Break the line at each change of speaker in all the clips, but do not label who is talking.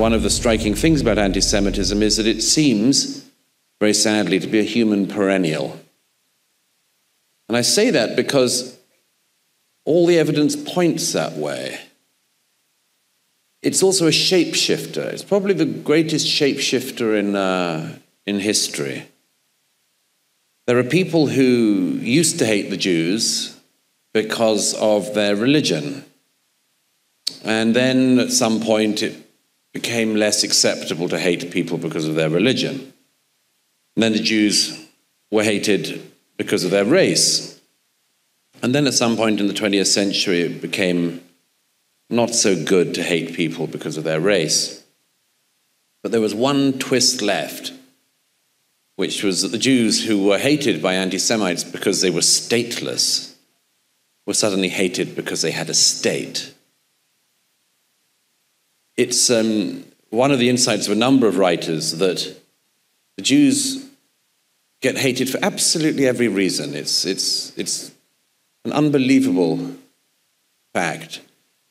One of the striking things about anti-Semitism is that it seems, very sadly, to be a human perennial. And I say that because all the evidence points that way. It's also a shapeshifter. It's probably the greatest shapeshifter in history. There are people who used to hate the Jews because of their religion. And then at some point it became less acceptable to hate people because of their religion. And then the Jews were hated because of their race. And then at some point in the 20th century it became not so good to hate people because of their race. But there was one twist left, which was that the Jews who were hated by anti-Semites because they were stateless were suddenly hated because they had a state. It's one of the insights of a number of writers that the Jews get hated for absolutely every reason. It's an unbelievable fact.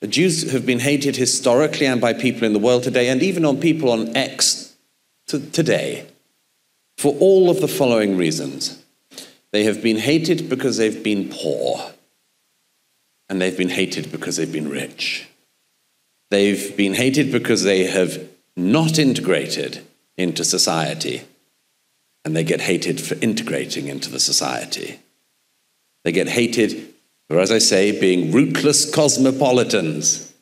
The Jews have been hated historically and by people in the world today, and even on people on X today, for all of the following reasons. They have been hated because they've been poor, and they've been hated because they've been rich. They've been hated because they have not integrated into society, and they get hated for integrating into the society. They get hated for, as I say, being rootless cosmopolitans,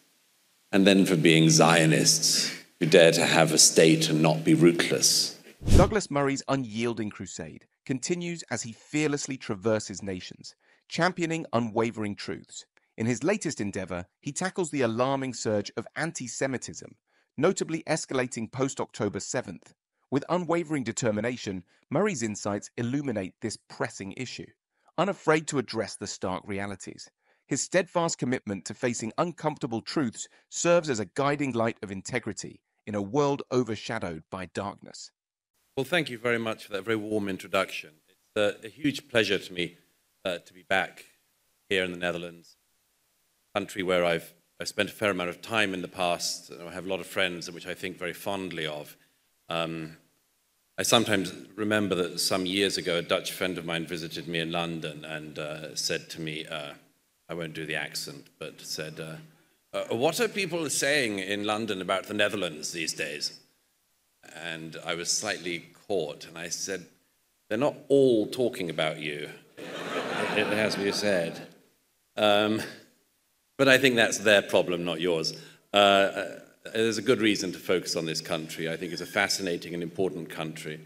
and then for being Zionists who dare to have a state and not be rootless.
Douglas Murray's unyielding crusade continues as he fearlessly traverses nations, championing unwavering truths. In his latest endeavor, he tackles the alarming surge of anti-Semitism, notably escalating post-October 7th. With unwavering determination, Murray's insights illuminate this pressing issue. Unafraid to address the stark realities, his steadfast commitment to facing uncomfortable truths serves as a guiding light of integrity in a world overshadowed by darkness.
Well, thank you very much for that very warm introduction. It's a huge pleasure to me to be back here in the Netherlands, a country where I've spent a fair amount of time in the past. I have a lot of friends, which I think very fondly of. I sometimes remember that some years ago, a Dutch friend of mine visited me in London and said to me, I won't do the accent, but said, what are people saying in London about the Netherlands these days? And I was slightly caught, and I said, they're not all talking about you, it has to be said. But I think that's their problem, not yours. There's a good reason to focus on this country. I think it's a fascinating and important country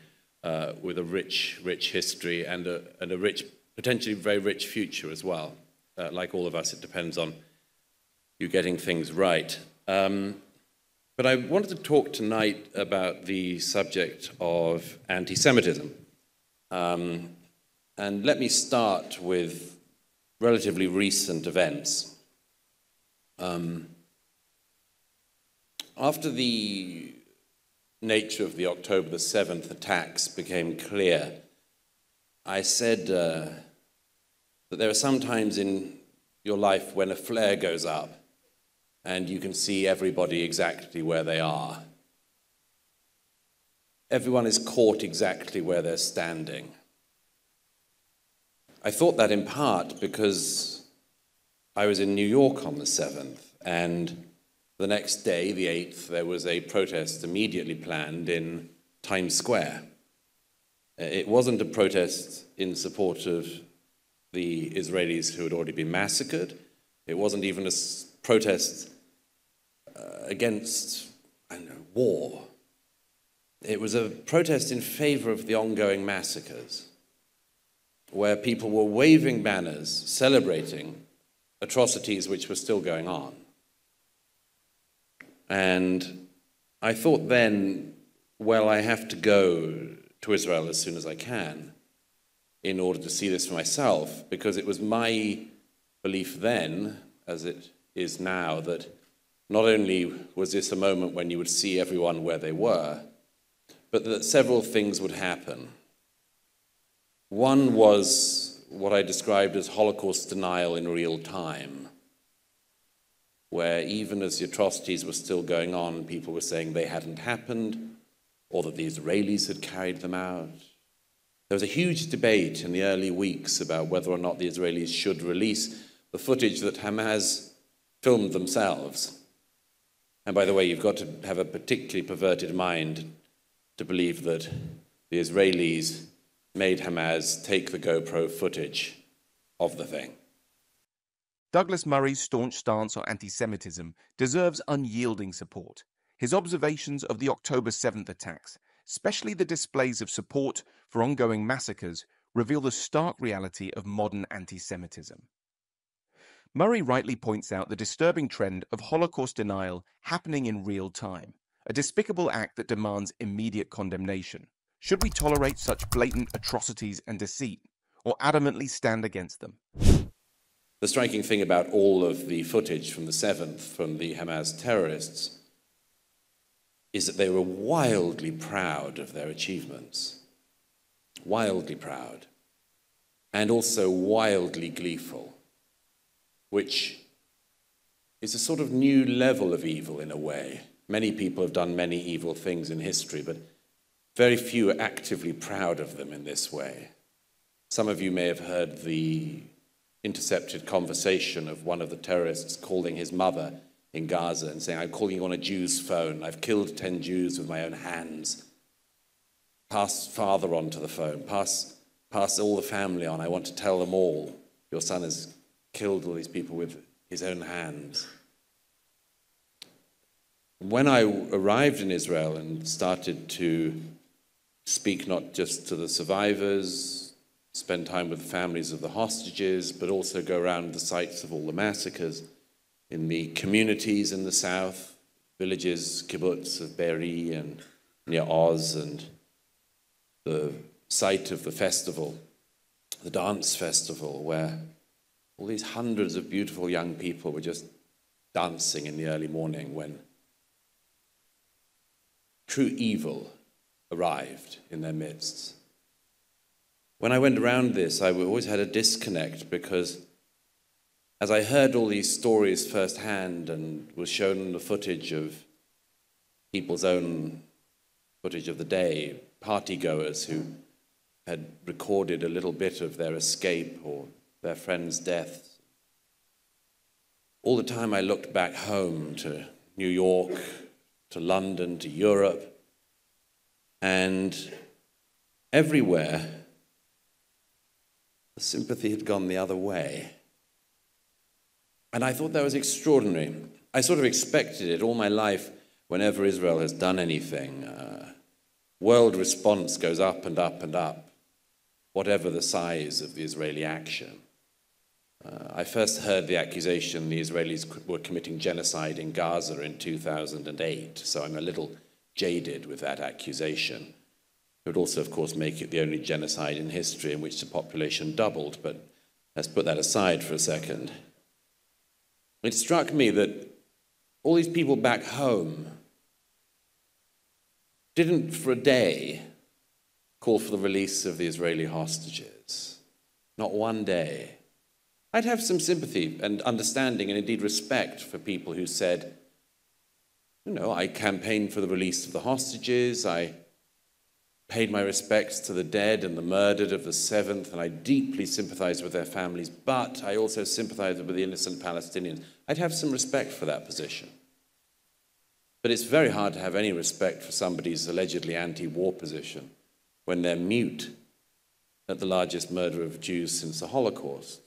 with a rich history and a rich, potentially very rich future as well. Like all of us, it depends on you getting things right. But I wanted to talk tonight about the subject of anti-Semitism. And let me start with relatively recent events. After the nature of the October the 7th attacks became clear, I said that there are some times in your life when a flare goes up and you can see everybody exactly where they are. Everyone is caught exactly where they're standing. I thought that in part because I was in New York on the 7th, and the next day, the 8th, there was a protest immediately planned in Times Square. It wasn't a protest in support of the Israelis who had already been massacred. It wasn't even a protest against, war. It was a protest in favor of the ongoing massacres, where people were waving banners, celebrating atrocities which were still going on. And I thought then, well, I have to go to Israel as soon as I can in order to see this for myself, because it was my belief then, as it is now, that not only was this a moment when you would see everyone where they were, but that several things would happen. One was what I described as Holocaust denial in real time. where even as the atrocities were still going on, people were saying they hadn't happened or that the Israelis had carried them out. There was a huge debate in the early weeks about whether or not the Israelis should release the footage that Hamas filmed themselves. And by the way, you've got to have a particularly perverted mind to believe that the Israelis made Hamas take the GoPro footage of the thing.
Douglas Murray's staunch stance on anti-Semitism deserves unyielding support. His observations of the October 7th attacks, especially the displays of support for ongoing massacres, reveal the stark reality of modern anti-Semitism. Murray rightly points out the disturbing trend of Holocaust denial happening in real time, a despicable act that demands immediate condemnation. Should we tolerate such blatant atrocities and deceit, or adamantly stand against them?
The striking thing about all of the footage from the 7th, from the Hamas terrorists, is that they were wildly proud of their achievements. Wildly proud. And also wildly gleeful, which is a sort of new level of evil in a way. Many people have done many evil things in history, but very few are actively proud of them in this way. Some of you may have heard the intercepted conversation of one of the terrorists calling his mother in Gaza and saying, "I'm calling you on a Jew's phone. I've killed 10 Jews with my own hands. Pass father on to the phone. Pass all the family on. I want to tell them all. Your son has killed all these people with his own hands." When I arrived in Israel and started to speak not just to the survivors, spend time with the families of the hostages, but also go around the sites of all the massacres in the communities in the south, villages, kibbutz of Be'eri and near Oz, and the site of the festival, the dance festival, where all these hundreds of beautiful young people were just dancing in the early morning when true evil arrived in their midst. When I went around this, I always had a disconnect because as I heard all these stories firsthand and was shown the footage of people's own footage of the day, partygoers who had recorded a little bit of their escape or their friends' deaths, all the time I looked back home to New York, to London, to Europe, and everywhere the sympathy had gone the other way. And I thought that was extraordinary. I sort of expected it all my life. Whenever Israel has done anything, world response goes up and up and up, whatever the size of the Israeli action. I first heard the accusation the Israelis were committing genocide in Gaza in 2008, so I'm a little jaded with that accusation. It would also, of course, make it the only genocide in history in which the population doubled, but let's put that aside for a second. It struck me that all these people back home didn't for a day call for the release of the Israeli hostages. Not one day. I'd have some sympathy and understanding and indeed respect for people who said, I campaigned for the release of the hostages, I paid my respects to the dead and the murdered of the 7th, and I deeply sympathize with their families, but I also sympathize with the innocent Palestinians. I'd have some respect for that position. But it's very hard to have any respect for somebody's allegedly anti-war position when they're mute at the largest murder of Jews since the Holocaust.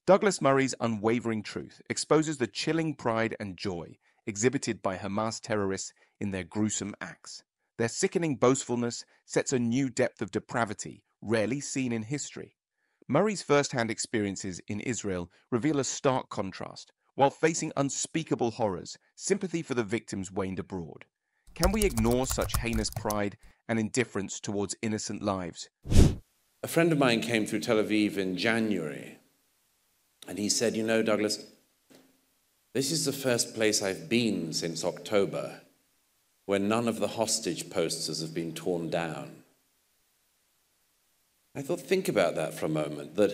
Douglas Murray's unwavering truth exposes the chilling pride and joy exhibited by Hamas terrorists in their gruesome acts. Their sickening boastfulness sets a new depth of depravity rarely seen in history. Murray's first-hand experiences in Israel reveal a stark contrast. While facing unspeakable horrors, sympathy for the victims waned abroad. Can we ignore such heinous pride and indifference towards innocent lives?
A friend of mine came through Tel Aviv in January, and he said, Douglas, this is the first place I've been since October when none of the hostage posters have been torn down. I thought, think about that for a moment, that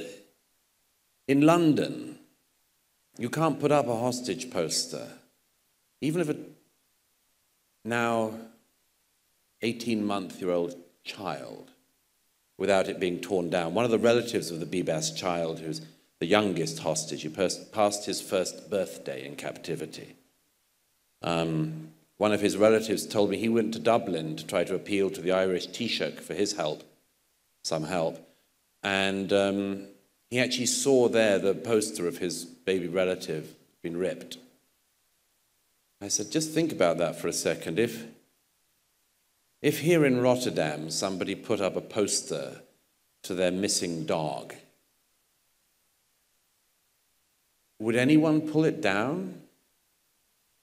in London, You can't put up a hostage poster, even if a now 18-month-old child, without it being torn down. One of the relatives of the Bibas child, who's the youngest hostage, who passed his first birthday in captivity, one of his relatives told me he went to Dublin to try to appeal to the Irish Taoiseach for his help, some help, and he actually saw there the poster of his baby relative being ripped. I said, just think about that for a second. If here in Rotterdam somebody put up a poster to their missing dog, would anyone pull it down?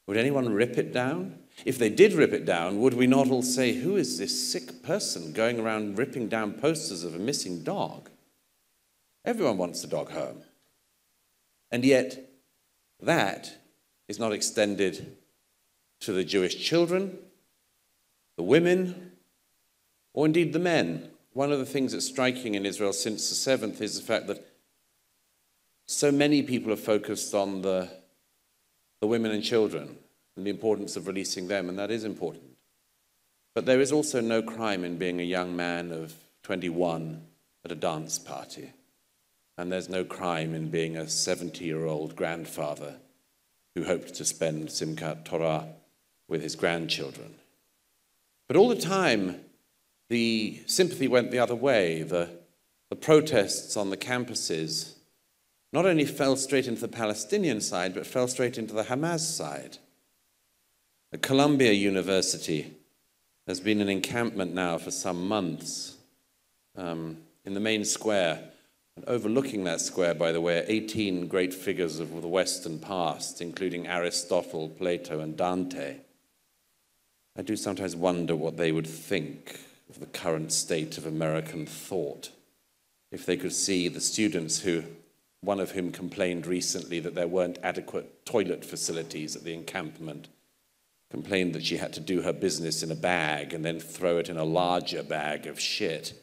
Would anyone rip it down? If they did rip it down, would we not all say, who is this sick person going around ripping down posters of a missing dog? Everyone wants the dog home. And yet, that is not extended to the Jewish children, the women, or indeed the men. One of the things that's striking in Israel since the 7th is the fact that so many people have focused on the women and children and the importance of releasing them, and that is important. But there is also no crime in being a young man of 21 at a dance party. And there's no crime in being a 70-year-old grandfather who hoped to spend Simchat Torah with his grandchildren. But all the time, the sympathy went the other way. The protests on the campuses not only fell straight into the Palestinian side, but fell straight into the Hamas side. At Columbia University, there's been an encampment now for some months in the main square. And overlooking that square, by the way, are 18 great figures of the Western past, including Aristotle, Plato, and Dante. I do sometimes wonder what they would think of the current state of American thought if they could see the students one of whom complained recently that there weren't adequate toilet facilities at the encampment, complained that she had to do her business in a bag and then throw it in a larger bag of shit.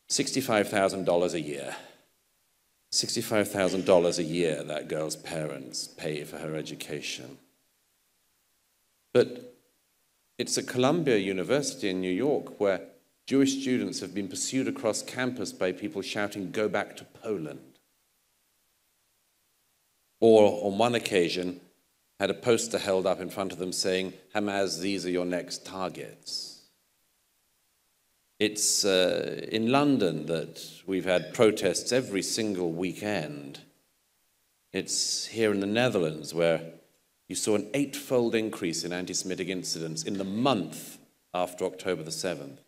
$65,000 a year. $65,000 a year that girl's parents pay for her education. But it's at Columbia University in New York where Jewish students have been pursued across campus by people shouting, "Go back to Poland." Or on one occasion, had a poster held up in front of them saying, "Hamas, these are your next targets." It's in London that we've had protests every single weekend. It's here in the Netherlands where you saw an 8-fold increase in anti-Semitic incidents in the month after October the 7th.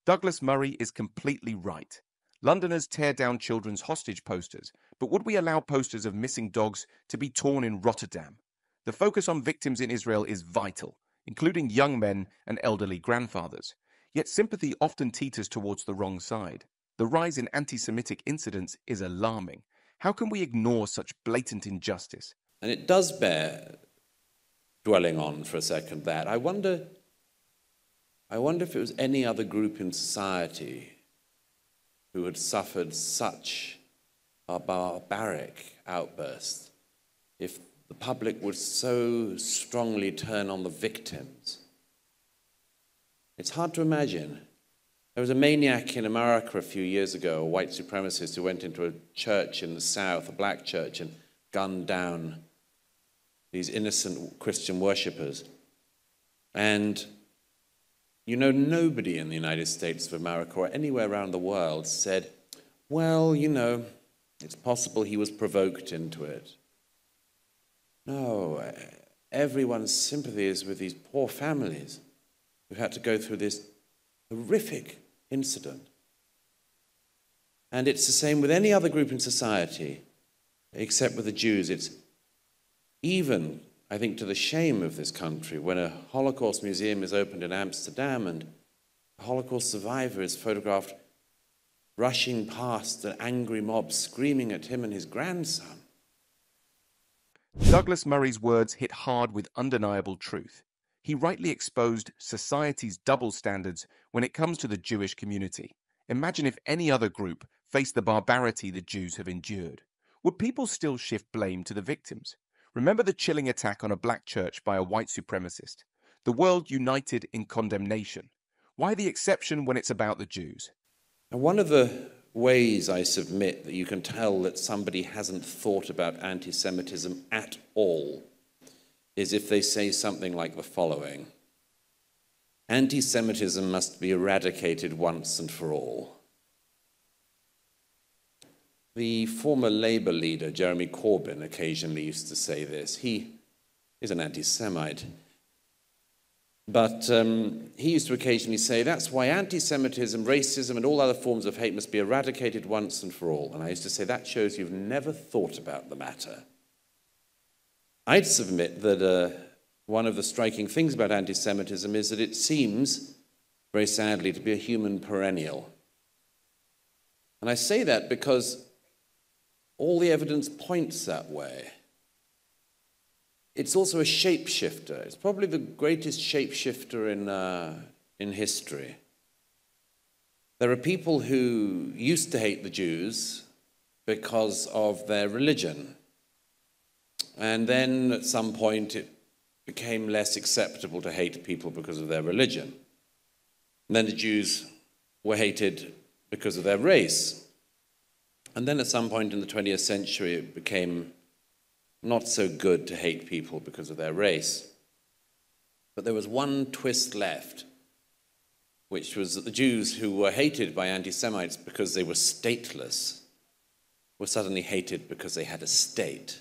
Douglas Murray is completely right. Londoners tear down children's hostage posters, but would we allow posters of missing dogs to be torn in Rotterdam? The focus on victims in Israel is vital, including young men and elderly grandfathers. Yet sympathy often teeters towards the wrong side. The rise in anti-Semitic incidents is alarming. How can we ignore such blatant injustice?
And it does bear dwelling on for a second that. I wonder if it was any other group in society who had suffered such a barbaric outburst, if the public would so strongly turn on the victims. It's hard to imagine. There was a maniac in America a few years ago, a white supremacist who went into a church in the South, a black church, and gunned down these innocent Christian worshippers. And nobody in the United States of America or anywhere around the world said, well, it's possible he was provoked into it. No, everyone's sympathy is with these poor families who had to go through this horrific incident. And it's the same with any other group in society, except with the Jews. It's even, I think, to the shame of this country when a Holocaust museum is opened in Amsterdam and a Holocaust survivor is photographed rushing past an angry mob screaming at him and his grandson.
Douglas Murray's words hit hard with undeniable truth. He rightly exposed society's double standards when it comes to the Jewish community. Imagine if any other group faced the barbarity the Jews have endured. would people still shift blame to the victims? Remember the chilling attack on a black church by a white supremacist? The world united in condemnation. Why the exception when it's about the Jews?
And one of the ways, I submit, that you can tell that somebody hasn't thought about anti-Semitism at all is if they say something like the following: anti-Semitism must be eradicated once and for all. The former Labour leader, Jeremy Corbyn, occasionally used to say this. He is an anti-Semite. But he used to occasionally say, that's why anti-Semitism, racism, and all other forms of hate must be eradicated once and for all. And I used to say, that shows you've never thought about the matter. I'd submit that one of the striking things about anti-Semitism is that it seems, very sadly, to be a human perennial. And I say that because all the evidence points that way. It's also a shapeshifter. It's probably the greatest shapeshifter in history. There are people who used to hate the Jews because of their religion. And then at some point it became less acceptable to hate people because of their religion. And then the Jews were hated because of their race. And then at some point in the 20th century it became not so good to hate people because of their race. But there was one twist left, which was that the Jews who were hated by anti-Semites because they were stateless were suddenly hated because they had a state.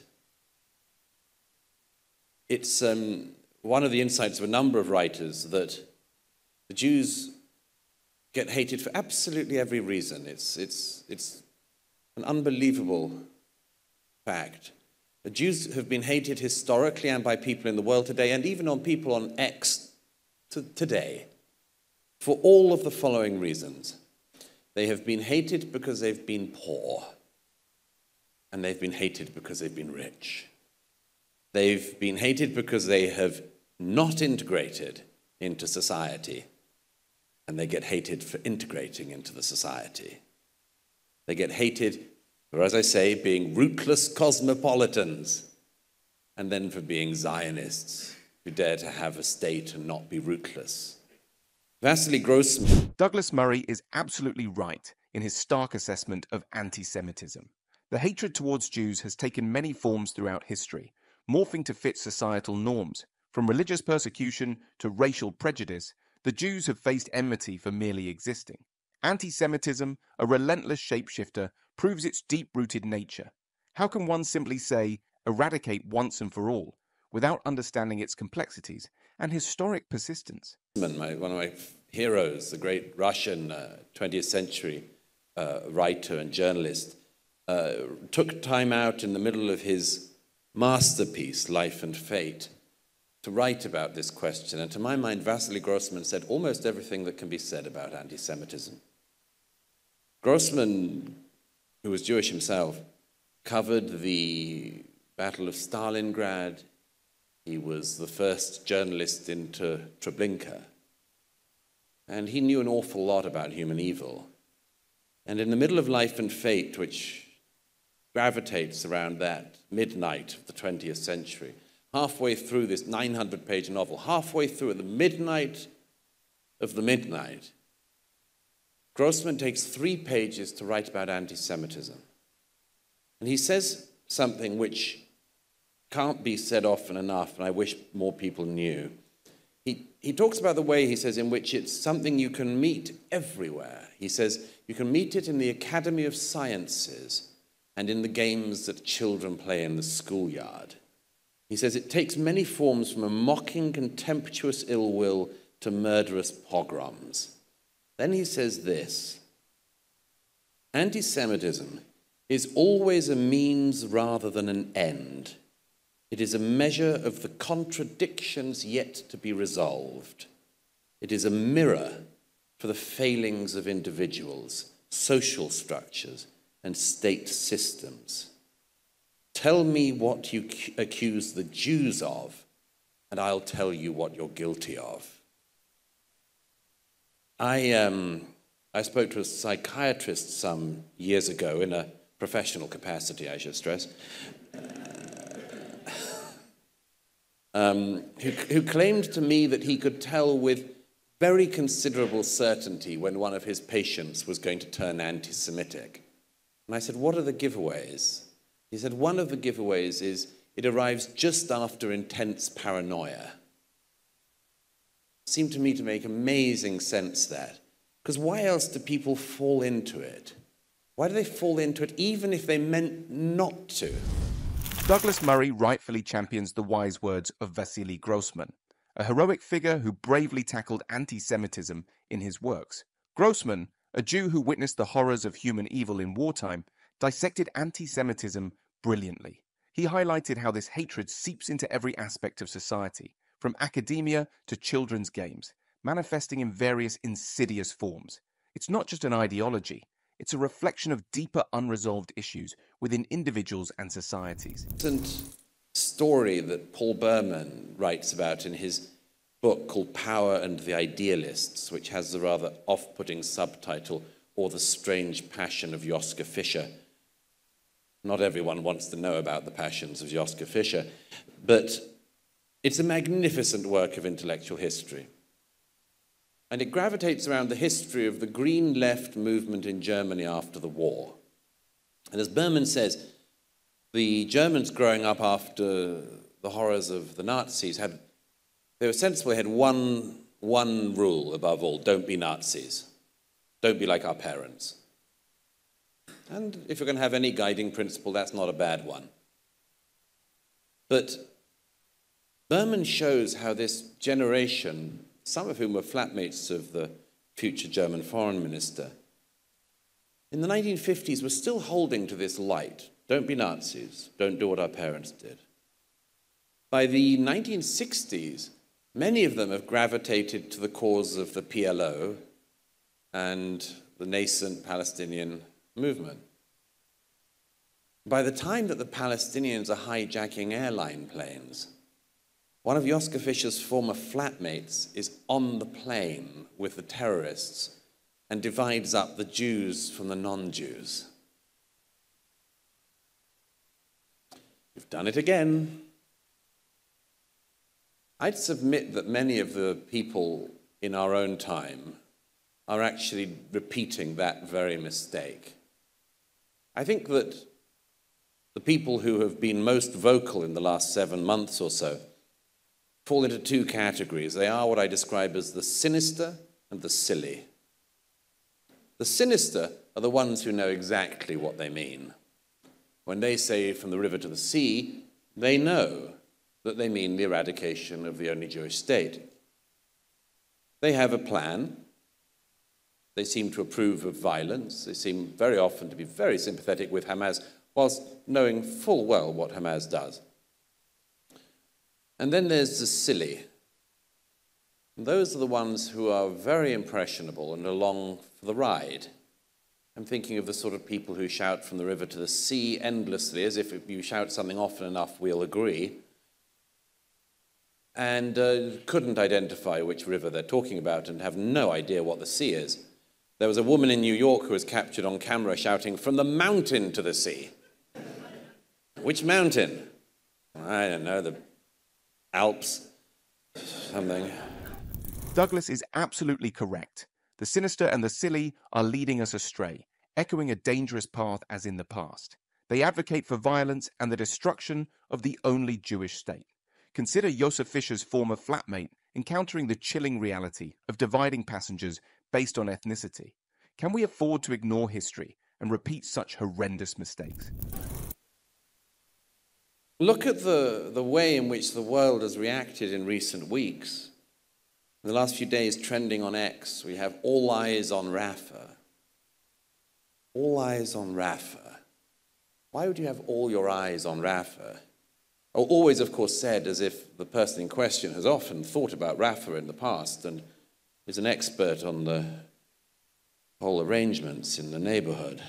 It's one of the insights of a number of writers that the Jews get hated for absolutely every reason. It's an unbelievable fact. The Jews have been hated historically and by people in the world today, and even on people on X today, for all of the following reasons. They have been hated because they've been poor, and they've been hated because they've been rich. They've been hated because they have not integrated into society, and they get hated for integrating into the society. They get hated for, as I say, being rootless cosmopolitans, and then for being Zionists who dare to have a state and not be rootless. Vasily Grossman.
Douglas Murray is absolutely right in his stark assessment of anti-Semitism. The hatred towards Jews has taken many forms throughout history, morphing to fit societal norms. From religious persecution to racial prejudice, the Jews have faced enmity for merely existing. Anti-Semitism, a relentless shapeshifter, proves its deep-rooted nature. How can one simply say, eradicate once and for all, without understanding its complexities and historic persistence?
One of my heroes, the great Russian 20th century writer and journalist, took time out in the middle of his masterpiece, Life and Fate, to write about this question. And to my mind, Vasily Grossman said almost everything that can be said about anti-Semitism. Grossman, who was Jewish himself, covered the Battle of Stalingrad. He was the first journalist into Treblinka. And he knew an awful lot about human evil. And in the middle of Life and Fate, which gravitates around that midnight of the 20th century, halfway through this 900-page novel, halfway through at the midnight of the midnight, Grossman takes 3 pages to write about anti-Semitism. And he says something which can't be said often enough, and I wish more people knew. He talks about the way, he says, in which it's something you can meet everywhere. He says you can meet it in the Academy of Sciences and in the games that children play in the schoolyard. He says it takes many forms, from a mocking, contemptuous ill will to murderous pogroms. Then he says this: anti-Semitism is always a means rather than an end. It is a measure of the contradictions yet to be resolved. It is a mirror for the failings of individuals, social structures, and state systems. Tell me what you accuse the Jews of, and I'll tell you what you're guilty of. I spoke to a psychiatrist some years ago in a professional capacity, I should stress, who claimed to me that he could tell with very considerable certainty when one of his patients was going to turn anti-Semitic. And I said, what are the giveaways? He said, one of the giveaways is it arrives just after intense paranoia. It seemed to me to make amazing sense that. Because why else do people fall into it? Why do they fall into it even if they meant not to?
Douglas Murray rightfully champions the wise words of Vasily Grossman, a heroic figure who bravely tackled anti-Semitism in his works. Grossman, a Jew who witnessed the horrors of human evil in wartime, dissected anti-Semitism brilliantly. He highlighted how this hatred seeps into every aspect of society, from academia to children's games, manifesting in various insidious forms. It's not just an ideology, it's a reflection of deeper unresolved issues within individuals and societies.
Story that Paul Berman writes about in his book called Power and the Idealists, which has the rather off-putting subtitle, Or the Strange Passion of Joschka Fischer. Not everyone wants to know about the passions of Joschka Fischer, but it's a magnificent work of intellectual history. And it gravitates around the history of the Green Left movement in Germany after the war. And as Berman says, the Germans growing up after the horrors of the Nazis they were sensible, they had one rule above all: don't be Nazis. Don't be like our parents. And if you're going to have any guiding principle, that's not a bad one. But Berman shows how this generation, some of whom were flatmates of the future German foreign minister, in the 1950s were still holding to this light. Don't be Nazis. Don't do what our parents did. By the 1960s, many of them have gravitated to the cause of the PLO and the nascent Palestinian movement. By the time that the Palestinians are hijacking airline planes, one of Joschka Fischer's former flatmates is on the plane with the terrorists and divides up the Jews from the non-Jews. You've done it again. I'd submit that many of the people in our own time are actually repeating that very mistake. I think that the people who have been most vocal in the last 7 months or so fall into two categories. They are what I describe as the sinister and the silly. The sinister are the ones who know exactly what they mean. When they say from the river to the sea, they know that they mean the eradication of the only Jewish state. They have a plan. They seem to approve of violence. They seem very often to be very sympathetic with Hamas, whilst knowing full well what Hamas does. And then there's the silly. And those are the ones who are very impressionable and along for the ride. I'm thinking of the sort of people who shout from the river to the sea endlessly, as if you shout something often enough, we'll agree, and couldn't identify which river they're talking about and have no idea what the sea is. There was a woman in New York who was captured on camera shouting, from the mountain to the sea. Which mountain? I don't know, the Alps, something.
Douglas is absolutely correct. The sinister and the silly are leading us astray, echoing a dangerous path as in the past. They advocate for violence and the destruction of the only Jewish state. Consider Josef Fischer's former flatmate encountering the chilling reality of dividing passengers based on ethnicity. Can we afford to ignore history and repeat such horrendous mistakes?
Look at the way in which the world has reacted in recent weeks. In the last few days, trending on X, we have all eyes on Rafah. All eyes on Rafah. Why would you have all your eyes on Rafah? Always, of course, said as if the person in question has often thought about Rafah in the past and is an expert on the whole arrangements in the neighborhood.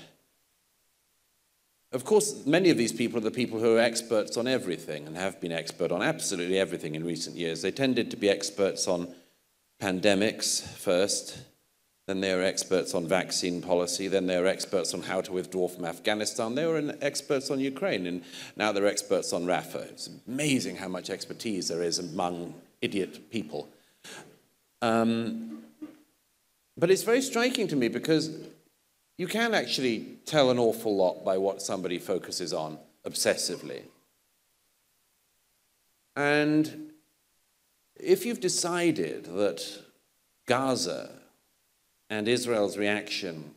Of course, many of these people are the people who are experts on everything and have been expert on absolutely everything in recent years. They tended to be experts on pandemics first, Then they were experts on vaccine policy. Then they were experts on how to withdraw from Afghanistan. They were experts on Ukraine. And now they're experts on Rafah. It's amazing how much expertise there is among idiot people. But it's very striking to me because you can actually tell an awful lot by what somebody focuses on obsessively. And if you've decided that Gaza and Israel's reaction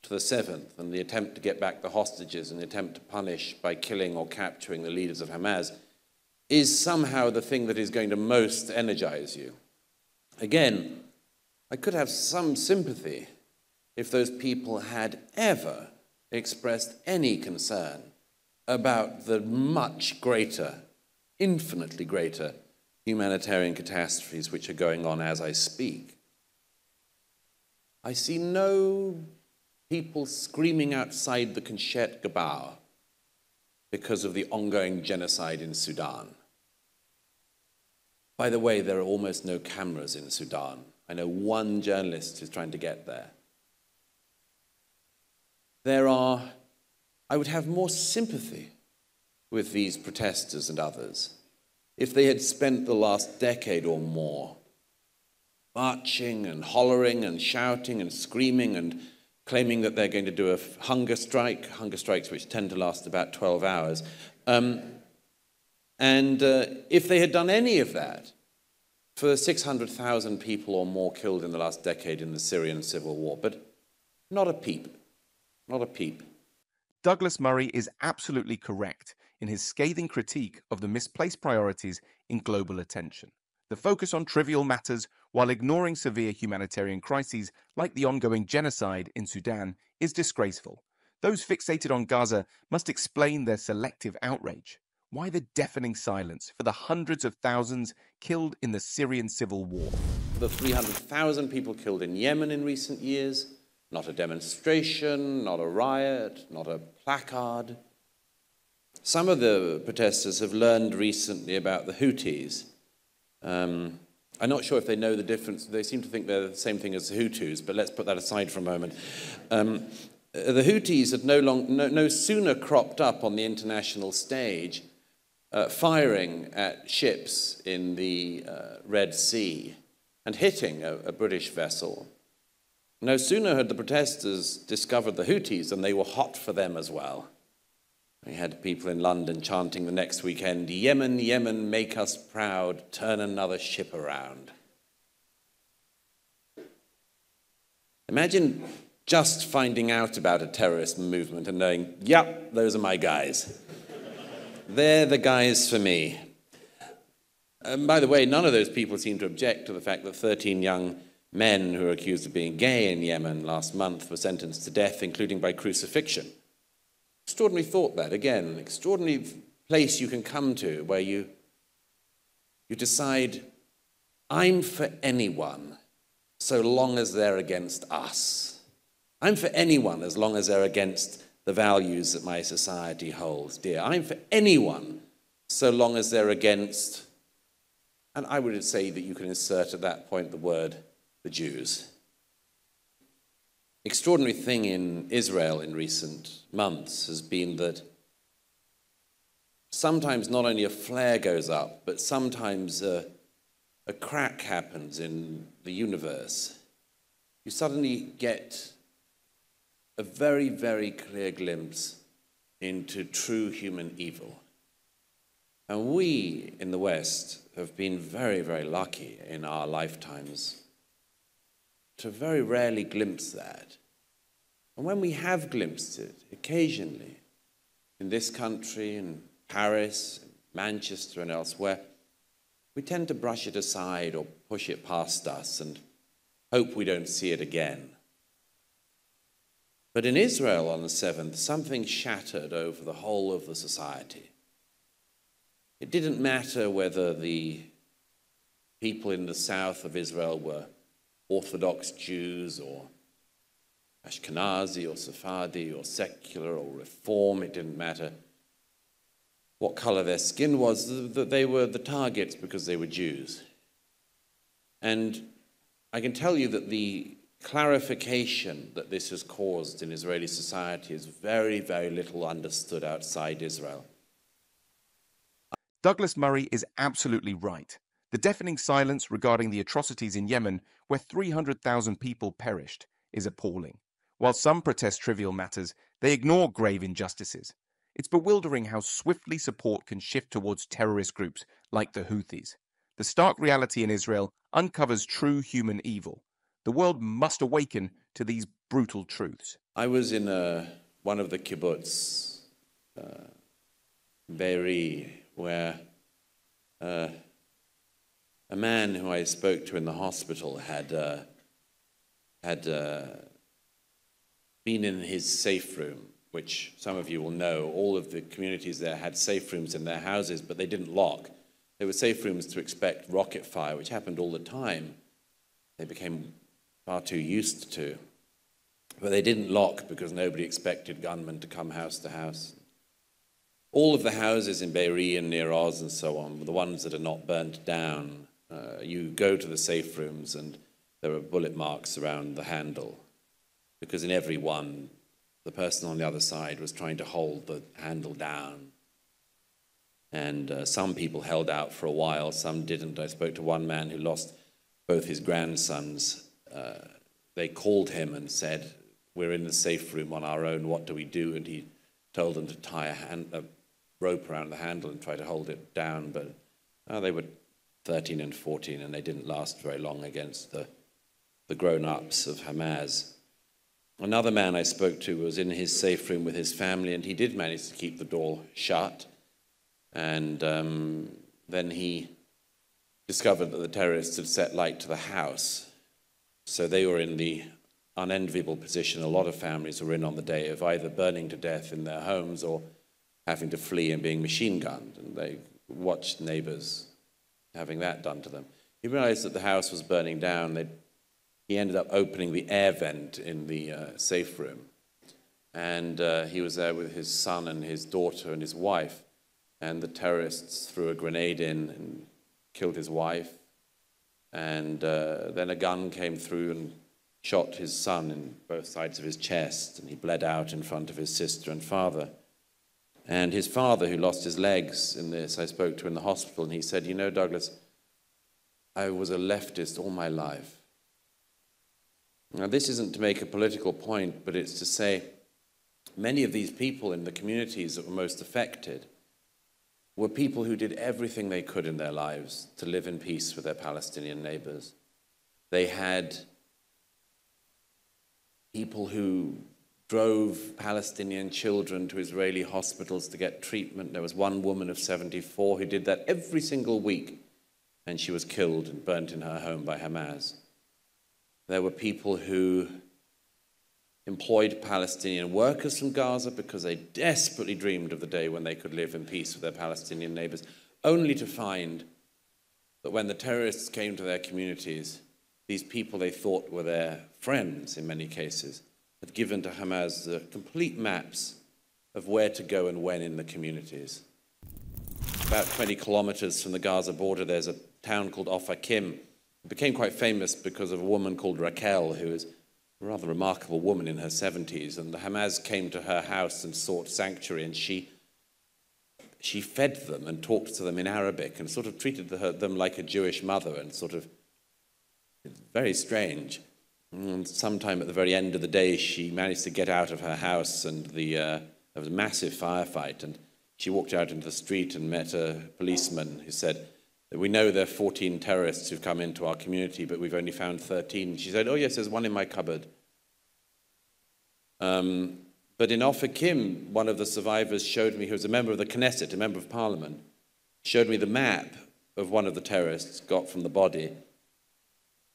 to the 7th and the attempt to get back the hostages and the attempt to punish by killing or capturing the leaders of Hamas is somehow the thing that is going to most energize you, again, I could have some sympathy if those people had ever expressed any concern about the much greater, infinitely greater humanitarian catastrophes which are going on as I speak. I see no people screaming outside the Kinchet Gebouw because of the ongoing genocide in Sudan. By the way, there are almost no cameras in Sudan. I know one journalist who's trying to get there. I would have more sympathy with these protesters and others if they had spent the last decade or more marching and hollering and shouting and screaming and claiming that they're going to do a hunger strikes which tend to last about 12 hours. If they had done any of that for the 600,000 people or more killed in the last decade in the Syrian civil war, but not a peep, not a peep.
Douglas Murray is absolutely correct in his scathing critique of the misplaced priorities in global attention. The focus on trivial matters while ignoring severe humanitarian crises like the ongoing genocide in Sudan is disgraceful. Those fixated on Gaza must explain their selective outrage. Why the deafening silence for the hundreds of thousands killed in the Syrian civil war?
The 300,000 people killed in Yemen in recent years, not a demonstration, not a riot, not a placard. Some of the protesters have learned recently about the Houthis. I'm not sure if they know the difference. They seem to think they're the same thing as the Hutus, but let's put that aside for a moment. The Houthis had no sooner cropped up on the international stage firing at ships in the Red Sea and hitting a British vessel. No sooner had the protesters discovered the Houthis than they were hot for them as well. We had people in London chanting the next weekend, "Yemen, Yemen, make us proud, turn another ship around." Imagine just finding out about a terrorist movement and knowing, yep, those are my guys. They're the guys for me. And by the way, none of those people seem to object to the fact that 13 young men who were accused of being gay in Yemen last month were sentenced to death, including by crucifixion. Extraordinary thought that, again, an extraordinary place you can come to where you decide, I'm for anyone so long as they're against us. I'm for anyone as long as they're against the values that my society holds dear. I'm for anyone so long as they're against, and I would say that you can insert at that point the word, the Jews. Extraordinary thing in Israel in recent months has been that sometimes not only a flare goes up, but sometimes a crack happens in the universe. You suddenly get a very, very clear glimpse into true human evil. And we in the West have been very, very lucky in our lifetimes to very rarely glimpse that. And when we have glimpsed it, occasionally, in this country, in Paris, in Manchester and elsewhere, we tend to brush it aside or push it past us and hope we don't see it again. But in Israel on the 7th, something shattered over the whole of the society. It didn't matter whether the people in the south of Israel were Orthodox Jews or Ashkenazi or Sephardi or secular or Reform. It didn't matter what color their skin was, that they were the targets because they were Jews. And I can tell you that the clarification that this has caused in Israeli society is very, very little understood outside Israel.
Douglas Murray is absolutely right. The deafening silence regarding the atrocities in Yemen, where 300,000 people perished, is appalling. While some protest trivial matters, they ignore grave injustices. It's bewildering how swiftly support can shift towards terrorist groups like the Houthis. The stark reality in Israel uncovers true human evil. The world must awaken to these brutal truths.
I was in one of the kibbutz, Be'eri, where a man who I spoke to in the hospital had been in his safe room, which some of you will know. All of the communities there had safe rooms in their houses, but they didn't lock. They were safe rooms to expect rocket fire, which happened all the time. They became far too used to. But they didn't lock because nobody expected gunmen to come house to house. All of the houses in Be'eri and near Oz and so on, the ones that are not burnt down, you go to the safe rooms and there are bullet marks around the handle, because in every one, the person on the other side was trying to hold the handle down. And some people held out for a while, some didn't. I spoke to one man who lost both his grandsons. They called him and said, "We're in the safe room on our own, what do we do?" And he told them to tie a rope around the handle and try to hold it down. But they were 13 and 14, and they didn't last very long against the grown-ups of Hamas. Another man I spoke to was in his safe room with his family, and he did manage to keep the door shut. And then he discovered that the terrorists had set light to the house. So they were in the unenviable position a lot of families were in on the day of either burning to death in their homes or having to flee and being machine gunned. And they watched neighbors having that done to them. He realized that the house was burning down. He ended up opening the air vent in the safe room. And he was there with his son and his daughter and his wife. And the terrorists threw a grenade in and killed his wife. And then a gun came through and shot his son in both sides of his chest, and he bled out in front of his sister and father. And his father, who lost his legs in this, I spoke to in the hospital, and he said, "You know, Douglas, I was a leftist all my life." Now, this isn't to make a political point, but it's to say many of these people in the communities that were most affected were people who did everything they could in their lives to live in peace with their Palestinian neighbors. They had people who drove Palestinian children to Israeli hospitals to get treatment. There was one woman of 74 who did that every single week, and she was killed and burnt in her home by Hamas. There were people who employed Palestinian workers from Gaza because they desperately dreamed of the day when they could live in peace with their Palestinian neighbors, only to find that when the terrorists came to their communities, these people they thought were their friends in many cases had given to Hamas the complete maps of where to go and when in the communities. About 20 kilometers from the Gaza border, there's a town called Ofakim. It became quite famous because of a woman called Raquel, who is a rather remarkable woman in her 70s, and the Hamas came to her house and sought sanctuary, and she fed them and talked to them in Arabic and sort of treated them like a Jewish mother, and sort of very strange. And sometime at the very end of the day, she managed to get out of her house, and there was a massive firefight, and she walked out into the street and met a policeman who said, "We know there are 14 terrorists who've come into our community, but we've only found 13. She said, "Oh yes, there's one in my cupboard." But in Ofakim, one of the survivors showed me, who was a member of the Knesset, a member of parliament, showed me the map of one of the terrorists got from the body,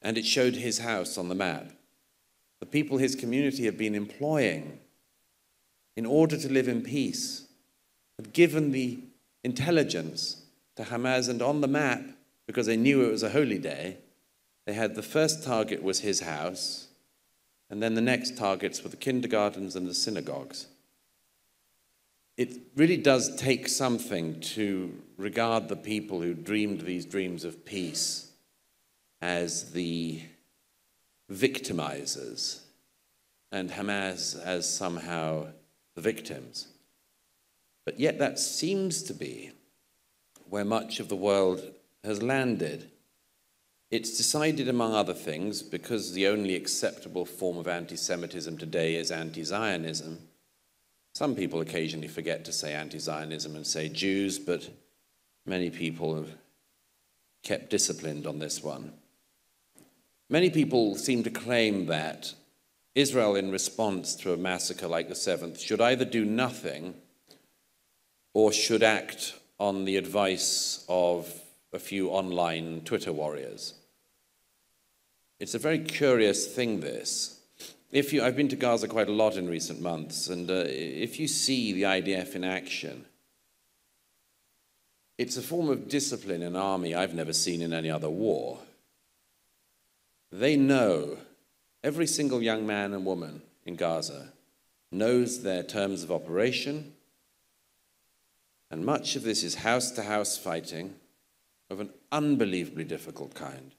and it showed his house on the map. The people his community had been employing in order to live in peace had given the intelligence to Hamas, and on the map, because they knew it was a holy day, they had the first target was his house, and then the next targets were the kindergartens and the synagogues. It really does take something to regard the people who dreamed these dreams of peace as the victimizers and Hamas as somehow the victims. But yet that seems to be where much of the world has landed. It's decided, among other things, because the only acceptable form of anti-Semitism today is anti-Zionism. Some people occasionally forget to say anti-Zionism and say Jews, but many people have kept disciplined on this one. Many people seem to claim that Israel, in response to a massacre like the 7th, should either do nothing or should act on the advice of a few online Twitter warriors. It's a very curious thing, this. I've been to Gaza quite a lot in recent months, and if you see the IDF in action, it's a form of discipline in an army I've never seen in any other war. They know, every single young man and woman in Gaza knows their terms of operation, and much of this is house-to-house fighting of an unbelievably difficult kind.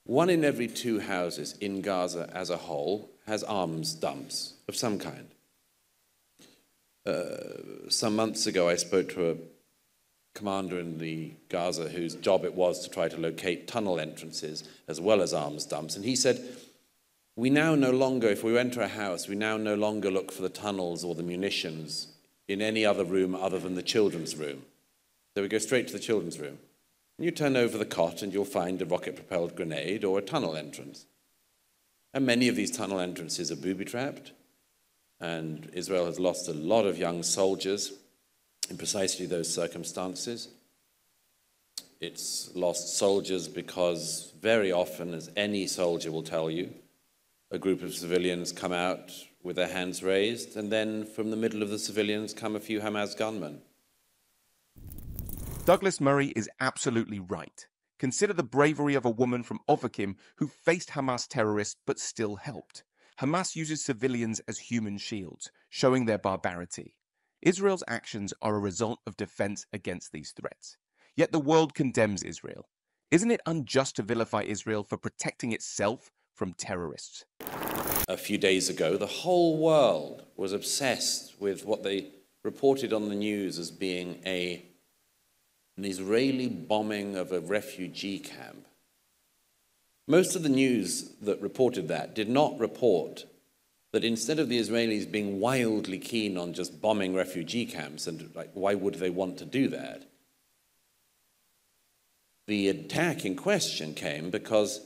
1 in every 2 houses in Gaza as a whole has arms dumps of some kind. Some months ago, I spoke to a commander in the Gaza whose job it was to try to locate tunnel entrances as well as arms dumps, and he said, we now no longer, if we enter a house, we now no longer look for the tunnels or the munitions in any other room other than the children's room. So we go straight to the children's room. And you turn over the cot and you'll find a rocket-propelled grenade or a tunnel entrance. And many of these tunnel entrances are booby-trapped, and Israel has lost a lot of young soldiers in precisely those circumstances. It's lost soldiers because very often, as any soldier will tell you, a group of civilians come out with their hands raised, and then from the middle of the civilians come a few Hamas gunmen.
Douglas Murray is absolutely right. Consider the bravery of a woman from Ofakim who faced Hamas terrorists but still helped. Hamas uses civilians as human shields, showing their barbarity. Israel's actions are a result of defense against these threats. Yet the world condemns Israel. Isn't it unjust to vilify Israel for protecting itself from terrorists?
A few days ago, the whole world was obsessed with what they reported on the news as being an Israeli bombing of a refugee camp. Most of the news that reported that did not report that instead of the Israelis being wildly keen on just bombing refugee camps, and why would they want to do that? The attack in question came because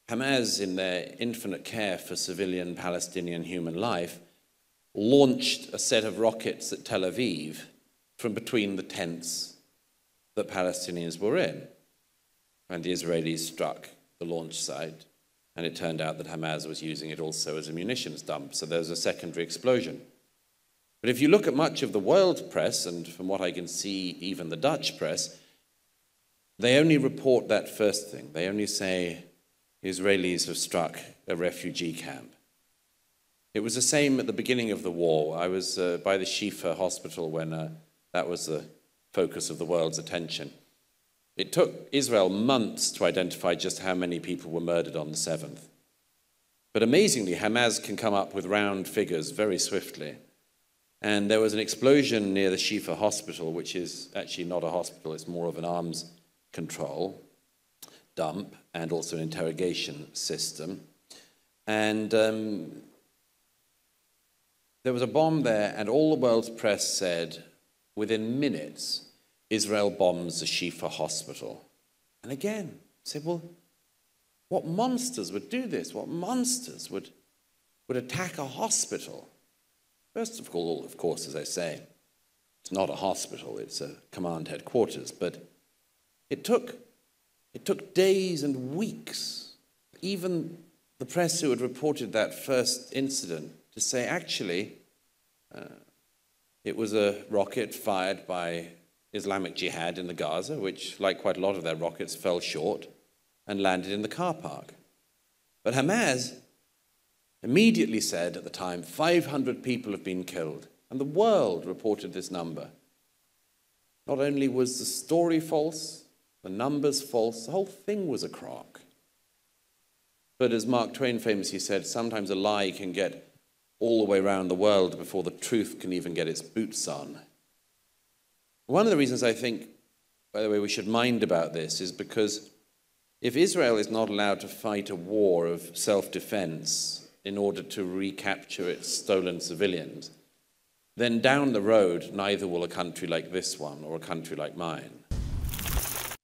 Hamas, in their infinite care for civilian Palestinian human life, launched a set of rockets at Tel Aviv from between the tents that Palestinians were in. And the Israelis struck the launch site, and it turned out that Hamas was using it also as a munitions dump, so there was a secondary explosion. But if you look at much of the world press, and from what I can see, even the Dutch press, they only report that first thing. They only say Israelis have struck a refugee camp. It was the same at the beginning of the war. I was by the Shifa hospital when that was the focus of the world's attention. It took Israel months to identify just how many people were murdered on the 7th. But amazingly, Hamas can come up with round figures very swiftly. And there was an explosion near the Shifa hospital, which is actually not a hospital, it's more of an arms control dump and also an interrogation system. And there was a bomb there, and all the world's press said, within minutes, Israel bombs the Shifa hospital. And again, said, well, what monsters would do this? What monsters would attack a hospital? First of all, of course, as I say, it's not a hospital, it's a command headquarters, but it took days and weeks, even the press who had reported that first incident, to say, actually, it was a rocket fired by Islamic Jihad in the Gaza, which, like quite a lot of their rockets, fell short and landed in the car park. But Hamas immediately said at the time, 500 people have been killed, and the world reported this number. Not only was the story false, the numbers false, the whole thing was a crock. But as Mark Twain famously said, sometimes a lie can get all the way around the world before the truth can even get its boots on. One of the reasons I think, by the way, we should mind about this is because if Israel is not allowed to fight a war of self-defense in order to recapture its stolen civilians, then down the road, neither will a country like this one or a country like mine.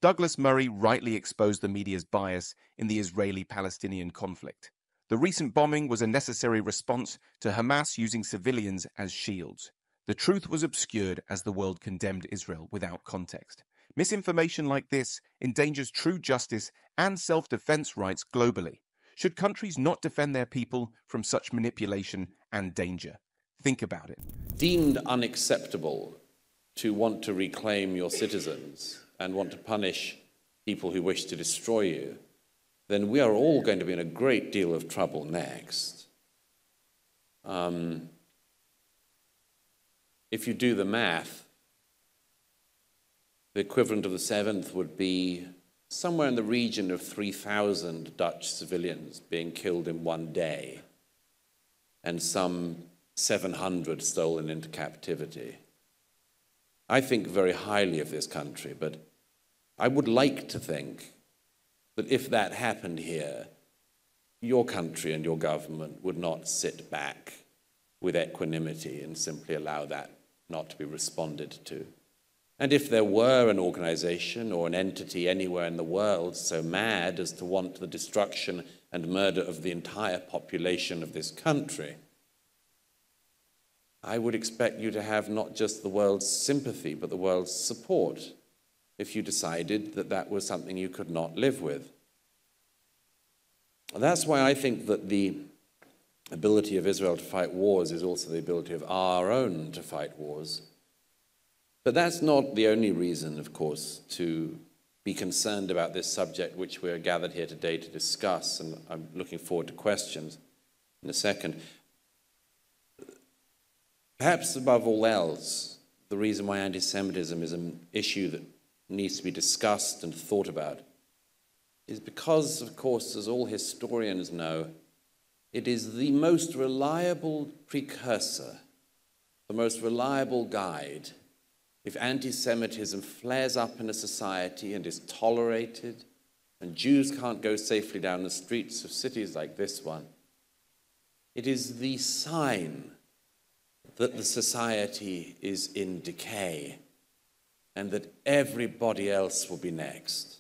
Douglas Murray rightly exposed the media's bias in the Israeli-Palestinian conflict. The recent bombing was a necessary response to Hamas using civilians as shields. The truth was obscured as the world condemned Israel without context. Misinformation like this endangers true justice and self-defense rights globally. Should countries not defend their people from such manipulation and danger? Think about it.
Deemed unacceptable to want to reclaim your citizens and want to punish people who wish to destroy you, then we are all going to be in a great deal of trouble next. If you do the math, the equivalent of the 7th would be somewhere in the region of 3,000 Dutch civilians being killed in one day, and some 700 stolen into captivity. I think very highly of this country, but I would like to think that if that happened here, your country and your government would not sit back with equanimity and simply allow that not to be responded to. And if there were an organization or an entity anywhere in the world so mad as to want the destruction and murder of the entire population of this country, I would expect you to have not just the world's sympathy, but the world's support if you decided that that was something you could not live with. And that's why I think that the ability of Israel to fight wars is also the ability of our own to fight wars. But that's not the only reason, of course, to be concerned about this subject which we're gathered here today to discuss, and I'm looking forward to questions in a second. Perhaps above all else, the reason why anti-Semitism is an issue that needs to be discussed and thought about is because, of course, as all historians know, it is the most reliable precursor, the most reliable guide. If anti-Semitism flares up in a society and is tolerated, and Jews can't go safely down the streets of cities like this one, it is the sign that the society is in decay and that everybody else will be next.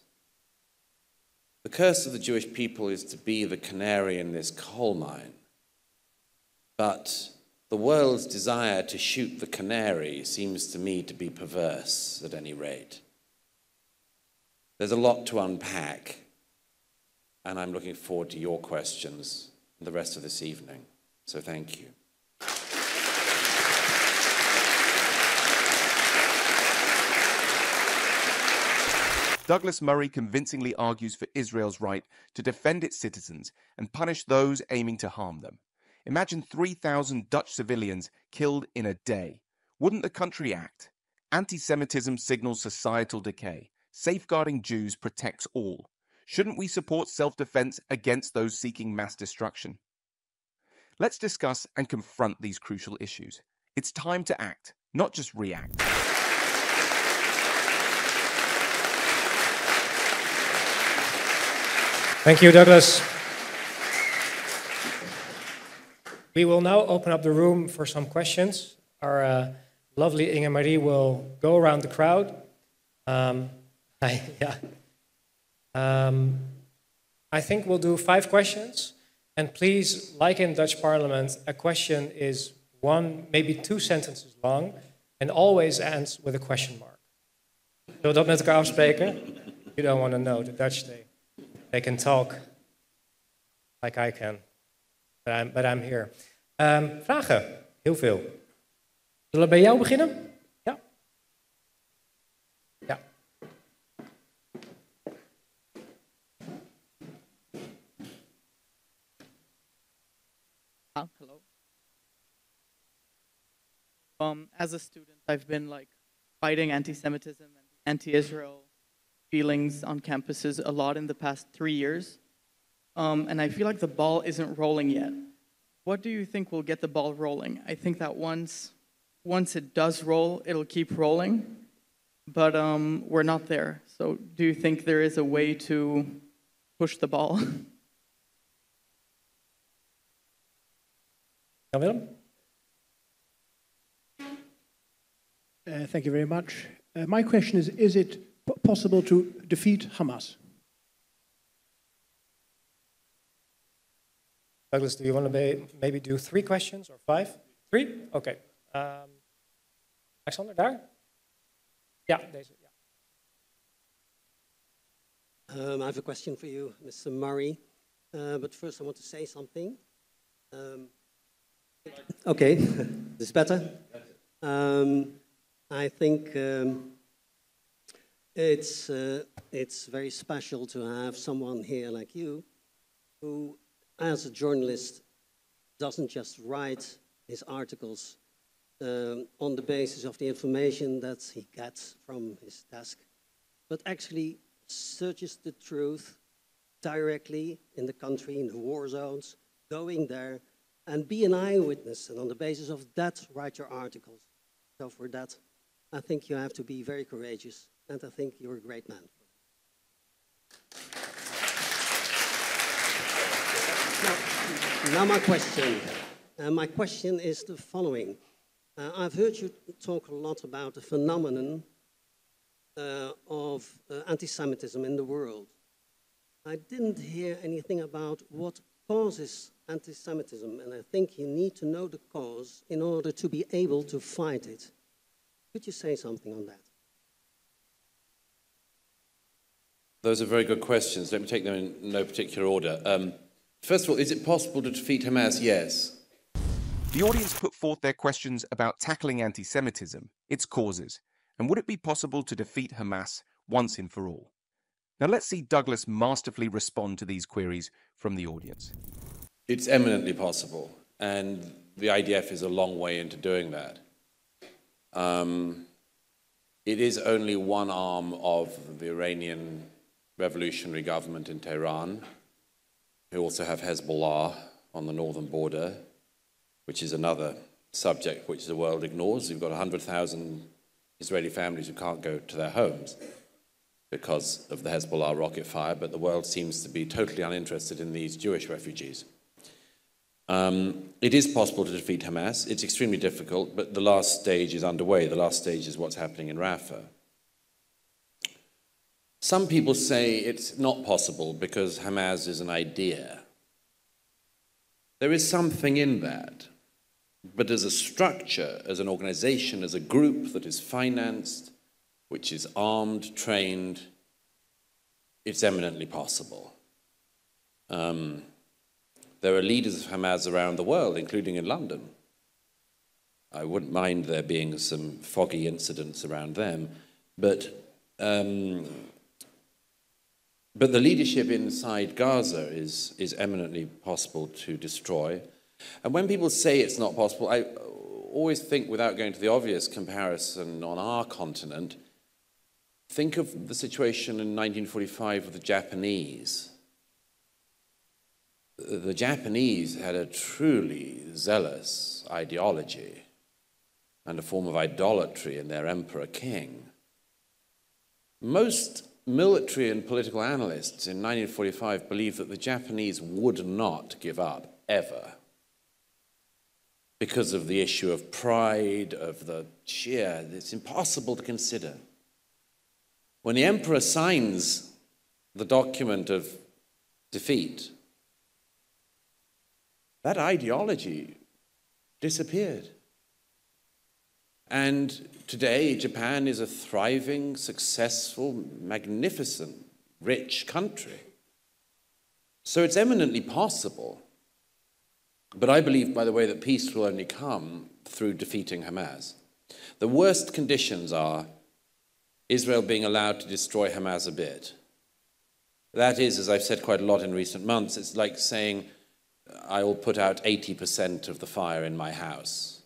The curse of the Jewish people is to be the canary in this coal mine, but the world's desire to shoot the canary seems to me to be perverse, at any rate. There's a lot to unpack, and I'm looking forward to your questions the rest of this evening. So thank you.
Douglas Murray convincingly argues for Israel's right to defend its citizens and punish those aiming to harm them. Imagine 3,000 Dutch civilians killed in a day. Wouldn't the country act? Anti-Semitism signals societal decay. Safeguarding Jews protects all. Shouldn't we support self-defense against those seeking mass destruction? Let's discuss and confront these crucial issues. It's time to act, not just react.
Thank you, Douglas. We will now open up the room for some questions. Our lovely Inge-Marie will go around the crowd. I think we'll do 5 questions. And please, like in Dutch Parliament, a question is 1, maybe 2 sentences long, and always ends with a question mark. Zullen we dat met elkaar afspreken? You don't want to know, the Dutch they can talk like I can, but I'm here. Vragen? Heel veel. Zullen we bij jou beginnen? Ja. Ja.
Hello. As a student, I've been fighting anti-Semitism and anti-Israel feelings on campuses a lot in the past 3 years. and I feel like the ball isn't rolling yet. What do you think will get the ball rolling? I think that once it does roll, it'll keep rolling, but we're not there. So do you think there is a way to push the ball?
Jan-Willem?
Thank you very much. My question is it possible to defeat Hamas?
Douglas, do you want to maybe do 3 questions or 5? 3? Okay. Alexander, daar? Ja, deze. Ja.
I have a question for you, Mr. Murray. But first I want to say something. Okay, this is better. I think it's very special to have someone here like you who, as a journalist, doesn't just write his articles on the basis of the information that he gets from his desk, but actually searches the truth directly in the country, in the war zones, going there and be an eyewitness, and on the basis of that, write your articles. So for that, I think you have to be very courageous, and I think you're a great man. Now my question. My question is the following. I've heard you talk a lot about the phenomenon of anti-Semitism in the world. I didn't hear anything about what causes anti-Semitism, and I think you need to know the cause in order to be able to fight it. Could you say something on that?
Those are very good questions. Let me take them in no particular order. First of all, is it possible to defeat Hamas? Yes.
The audience put forth their questions about tackling anti-Semitism, its causes, and would it be possible to defeat Hamas once and for all? Now let's see Douglas masterfully respond to these queries from the audience.
It's eminently possible, and the IDF is a long way into doing that. It is only one arm of the Iranian revolutionary government in Tehran, who also have Hezbollah on the northern border, which is another subject which the world ignores. You've got 100,000 Israeli families who can't go to their homes because of the Hezbollah rocket fire, but the world seems to be totally uninterested in these Jewish refugees. It is possible to defeat Hamas. It's extremely difficult, but the last stage is underway. The last stage is what's happening in Rafah. Some people say it's not possible because Hamas is an idea. There is something in that, but as a structure, as an organization, as a group that is financed, which is armed, trained, it's eminently possible. There are leaders of Hamas around the world, including in London. I wouldn't mind there being some foggy incidents around them, but the leadership inside Gaza is eminently possible to destroy. And when people say it's not possible, I always think, without going to the obvious comparison on our continent, think of the situation in 1945 with the Japanese. The Japanese had a truly zealous ideology and a form of idolatry in their emperor king. Most military and political analysts in 1945 believed that the Japanese would not give up, ever, because of the issue of pride, of the sheer, it's impossible to consider. When the emperor signs the document of defeat, that ideology disappeared. And today, Japan is a thriving, successful, magnificent, rich country. So it's eminently possible. But I believe, by the way, that peace will only come through defeating Hamas. The worst conditions are Israel being allowed to destroy Hamas a bit. That is, as I've said quite a lot in recent months, it's like saying, I will put out 80% of the fire in my house.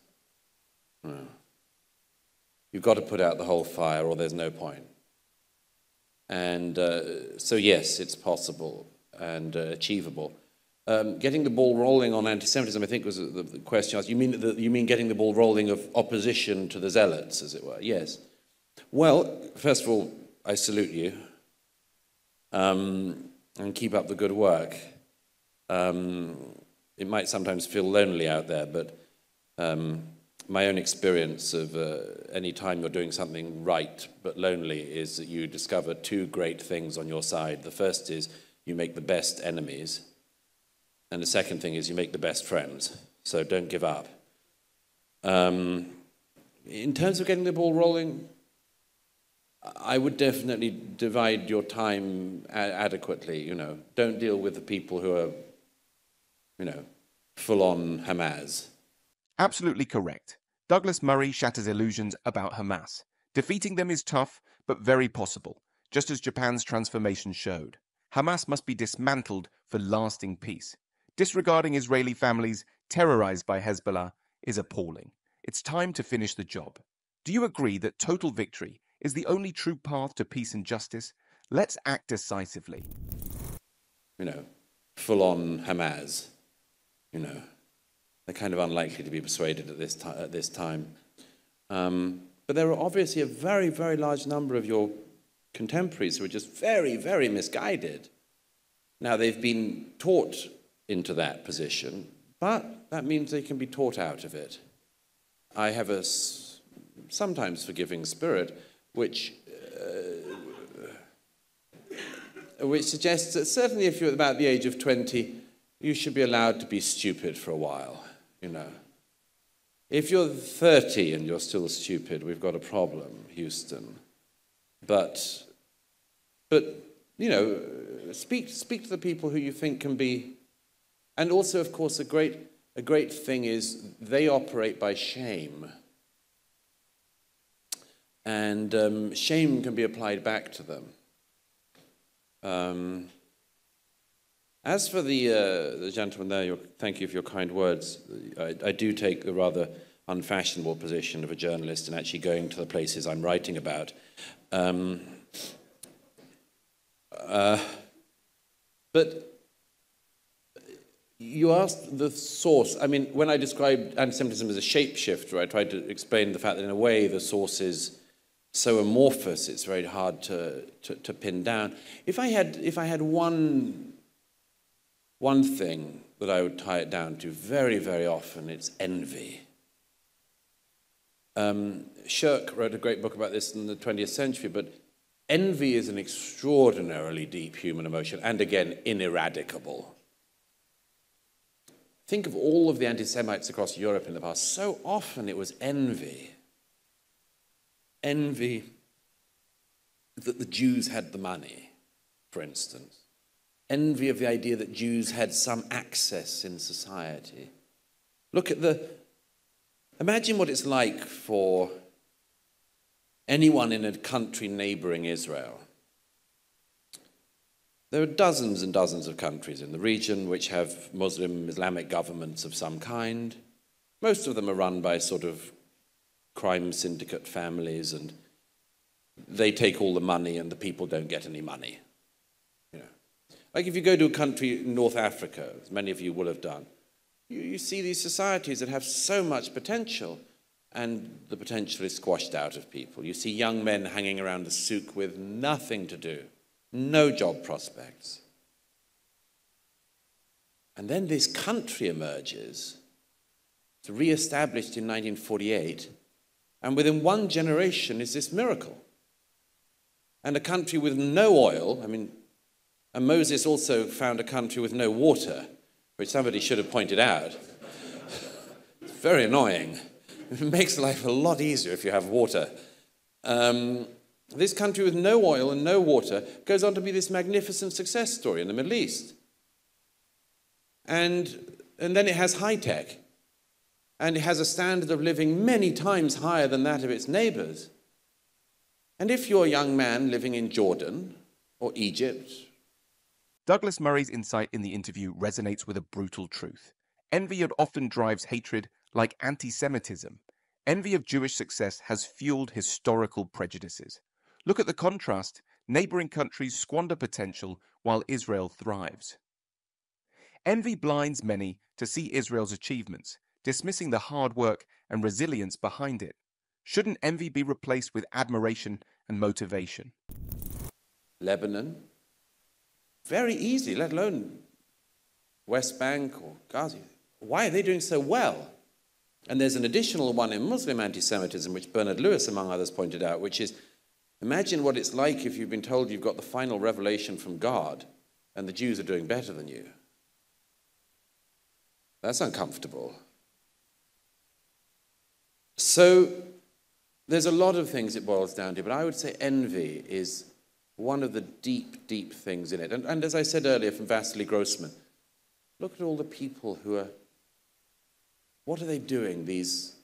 No. You've got to put out the whole fire or there's no point. And so yes, it's possible. achievable. Getting the ball rolling on anti-Semitism, I think, was the question asked. You mean getting the ball rolling of opposition to the zealots, as it were? Yes. Well, first of all, I salute you, and keep up the good work. It might sometimes feel lonely out there, but my own experience of any time you're doing something right but lonely is that you discover two great things on your side. The first is you make the best enemies, and the second thing is you make the best friends. So don't give up. In terms of getting the ball rolling, I would definitely divide your time adequately. Don't deal with the people who are, full-on Hamas.
Absolutely correct. Douglas Murray shatters illusions about Hamas. Defeating them is tough, but very possible, just as Japan's transformation showed. Hamas must be dismantled for lasting peace. Disregarding Israeli families terrorized by Hezbollah is appalling. It's time to finish the job. Do you agree that total victory is the only true path to peace and justice? Let's act decisively.
Full-on Hamas. They're kind of unlikely to be persuaded at this time. But there are obviously a very, very large number of your contemporaries who are just very, very misguided. Now, they've been taught into that position, but that means they can be taught out of it. I have a sometimes forgiving spirit, which suggests that certainly if you're about the age of 20, you should be allowed to be stupid for a while, If you're 30 and you're still stupid, we've got a problem, Houston. But speak to the people who you think can be. And also, of course, a great thing is they operate by shame. And shame can be applied back to them. As for the gentleman there, thank you for your kind words. I do take the rather unfashionable position of a journalist in actually going to the places I'm writing about. But you asked the source. I mean, when I described anti-Semitism as a shapeshifter, I tried to explain the fact that in a way the source is so amorphous it's very hard to pin down. If I had one thing that I would tie it down to very, very often, it's envy. Shirk wrote a great book about this in the 20th century, but envy is an extraordinarily deep human emotion, and again, ineradicable. Think of all of the anti-Semites across Europe in the past. So often it was envy. Envy that the Jews had the money, for instance. Envy of the idea that Jews had some access in society. Imagine what it's like for anyone in a country neighboring Israel. There are dozens and dozens of countries in the region which have Muslim Islamic governments of some kind. Most of them are run by sort of crime syndicate families, and they take all the money and the people don't get any money. Like if you go to a country in North Africa, as many of you will have done, you see these societies that have so much potential, and the potential is squashed out of people. You see young men hanging around the souk with nothing to do, no job prospects. And then this country emerges. It's re-established in 1948, and within one generation is this miracle. And a country with no oil, and Moses also found a country with no water, which somebody should have pointed out. It's very annoying. It makes life a lot easier if you have water. This country with no oil and no water goes on to be this magnificent success story in the Middle East. And then it has high tech. And it has a standard of living many times higher than that of its neighbors. And if you're a young man living in Jordan or Egypt...
Douglas Murray's insight in the interview resonates with a brutal truth. Envy often drives hatred like anti-Semitism. Envy of Jewish success has fueled historical prejudices. Look at the contrast neighboring countries squander potential while Israel thrives. Envy blinds many to see Israel's achievements, dismissing the hard work and resilience behind it. Shouldn't envy be replaced with admiration and motivation?
Lebanon, very easy, let alone West Bank or Gaza. Why are they doing so well? And there's an additional one in Muslim anti-Semitism, which Bernard Lewis, among others, pointed out, which is, imagine what it's like if you've been told you've got the final revelation from God and the Jews are doing better than you. That's uncomfortable. So there's a lot of things it boils down to, but I would say envy is one of the deep, deep things in it. And as I said earlier from Vasily Grossman, look at all the people who are, what are they doing, these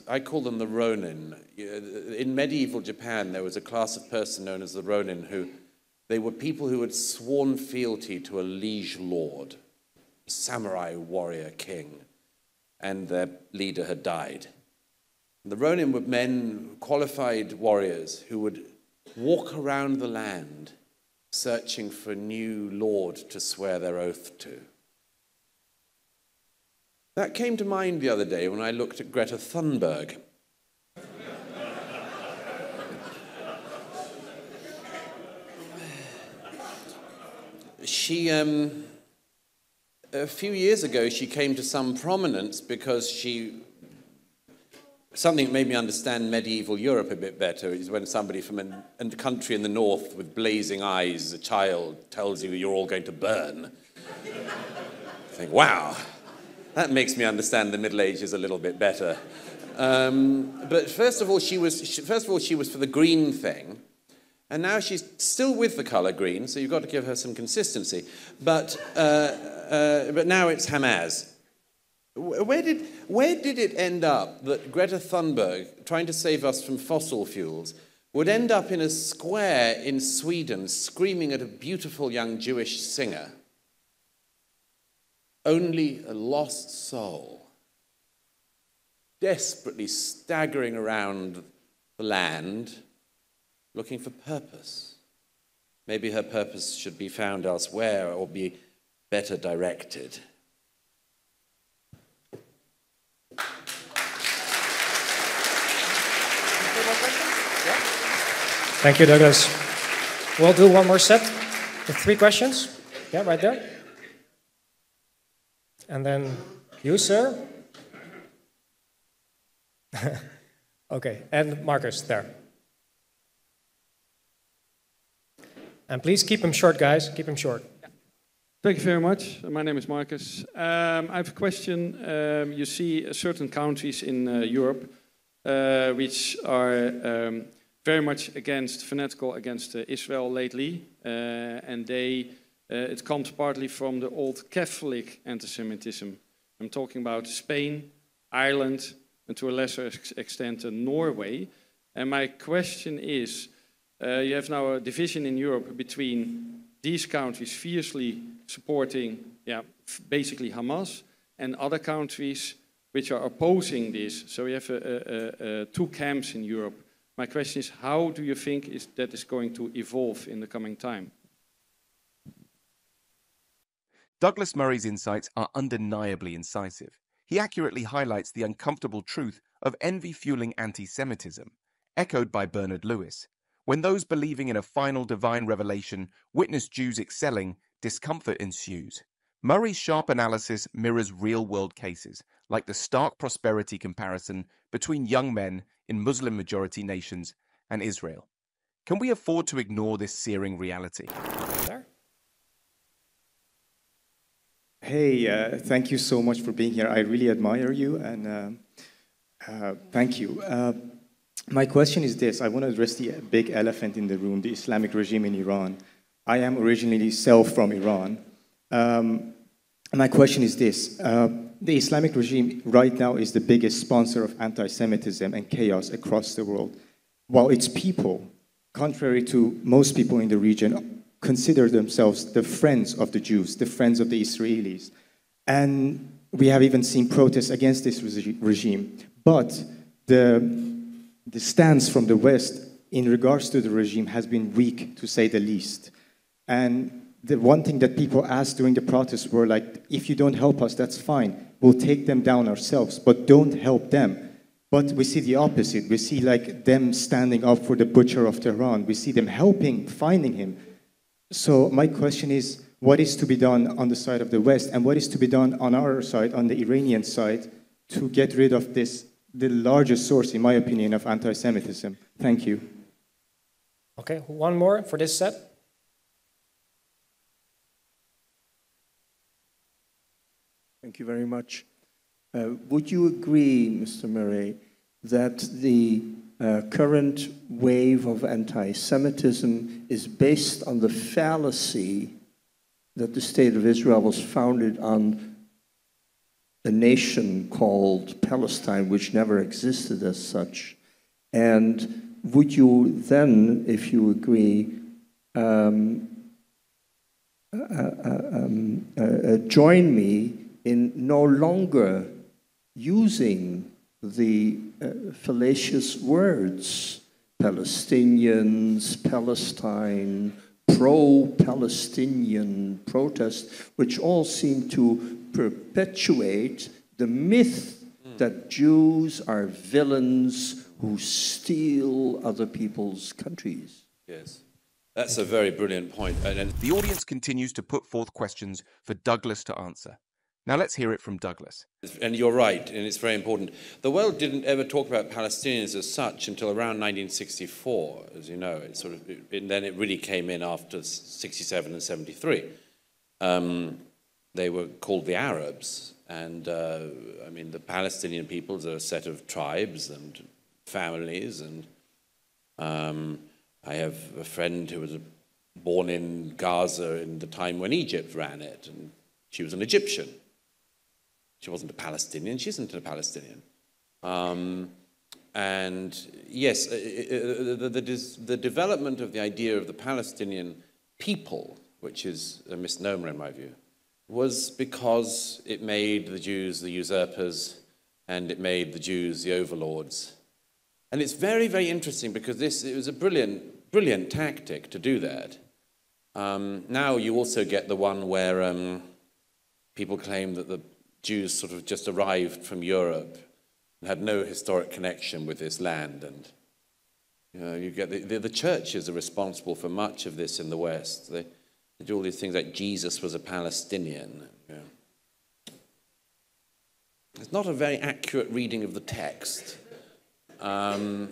I call them the Ronin. In medieval Japan, there was a class of person known as the Ronin who, they were people who had sworn fealty to a liege lord, a samurai warrior king, and their leader had died. The Ronin were men, qualified warriors, who would walk around the land searching for a new lord to swear their oath to. That came to mind the other day when I looked at Greta Thunberg. She, a few years ago, she came to some prominence because something that made me understand medieval Europe a bit better is when somebody from a country in the north with blazing eyes, a child, tells you you're all going to burn. I think, wow. That makes me understand the Middle Ages a little bit better. But first of all, she was for the green thing, and now she's still with the colour green, so you've got to give her some consistency. But now it's Hamas. Where did it end up that Greta Thunberg, trying to save us from fossil fuels, would end up in a square in Sweden screaming at a beautiful young Jewish singer? Only a lost soul, desperately staggering around the land, looking for purpose. Maybe her purpose should be found elsewhere or be better directed.
Thank you, Douglas. We'll do one more set with 3 questions. Yeah, right there. And then you, sir. Okay, and Marcus, there. And please keep them short, guys. Keep them short.
Thank you very much. My name is Marcus. I have a question. You see certain countries in Europe which are very much fanatical against Israel lately, and it comes partly from the old Catholic anti-Semitism. I'm talking about Spain, Ireland, and to a lesser extent Norway. And my question is, you have now a division in Europe between these countries fiercely supporting, basically Hamas, and other countries which are opposing this. So we have 2 camps in Europe. My question is, how do you think that is going to evolve in the coming time?
Douglas Murray's insights are undeniably incisive. He accurately highlights the uncomfortable truth of envy-fueling anti-Semitism, echoed by Bernard Lewis. When those believing in a final divine revelation witness Jews excelling, discomfort ensues. Murray's sharp analysis mirrors real-world cases, like the stark prosperity comparison between young men in Muslim-majority nations and Israel. Can we afford to ignore this searing reality?
There.
Hey, thank you so much for being here. I really admire you, and thank you. My question is this. I want to address the big elephant in the room, the Islamic regime in Iran. I am originally from Iran. My question is this. The Islamic regime right now is the biggest sponsor of anti-Semitism and chaos across the world, while its people, contrary to most people in the region, consider themselves the friends of the Jews, the friends of the Israelis. And we have even seen protests against this regime. But the stance from the West in regards to the regime has been weak, to say the least. And the one thing that people asked during the protests were like, if you don't help us, that's fine. We'll take them down ourselves, but don't help them. But we see the opposite. We see like them standing up for the butcher of Tehran. We see them helping, finding him. So my question is, what is to be done on the side of the West, and what is to be done on our side, on the Iranian side, to get rid of this, the largest source, in my opinion, of anti-Semitism? Thank you.
Okay, one more for this set.
Thank you very much. Would you agree, Mr. Murray, that the current wave of anti-Semitism is based on the fallacy that the State of Israel was founded on a nation called Palestine, which never existed as such? And would you then, if you agree, join me in no longer using the fallacious words Palestinians, Palestine, pro-Palestinian protest, which all seem to perpetuate the myth that Jews are villains who steal other people's countries?
Yes, that's a very brilliant point. And
The audience continues to put forth questions for Douglas to answer. Now let's hear it from Douglas.
And you're right, and it's very important. The world didn't ever talk about Palestinians as such until around 1964, as you know. And then it really came in after 67 and 73. They were called the Arabs. And, I mean, the Palestinian peoples are a set of tribes and families. And I have a friend who was born in Gaza in the time when Egypt ran it, and she was an Egyptian. She wasn't a Palestinian. She isn't a Palestinian. And yes, the development of the idea of the Palestinian people, which is a misnomer in my view, was because it made the Jews the usurpers and it made the Jews the overlords. And it's very, very interesting because it was a brilliant, brilliant tactic to do that. Now you also get the one where people claim that the Jews sort of just arrived from Europe and had no historic connection with this land. And you know, you get the churches are responsible for much of this in the West. They do all these things like Jesus was a Palestinian. You know. It's not a very accurate reading of the text. But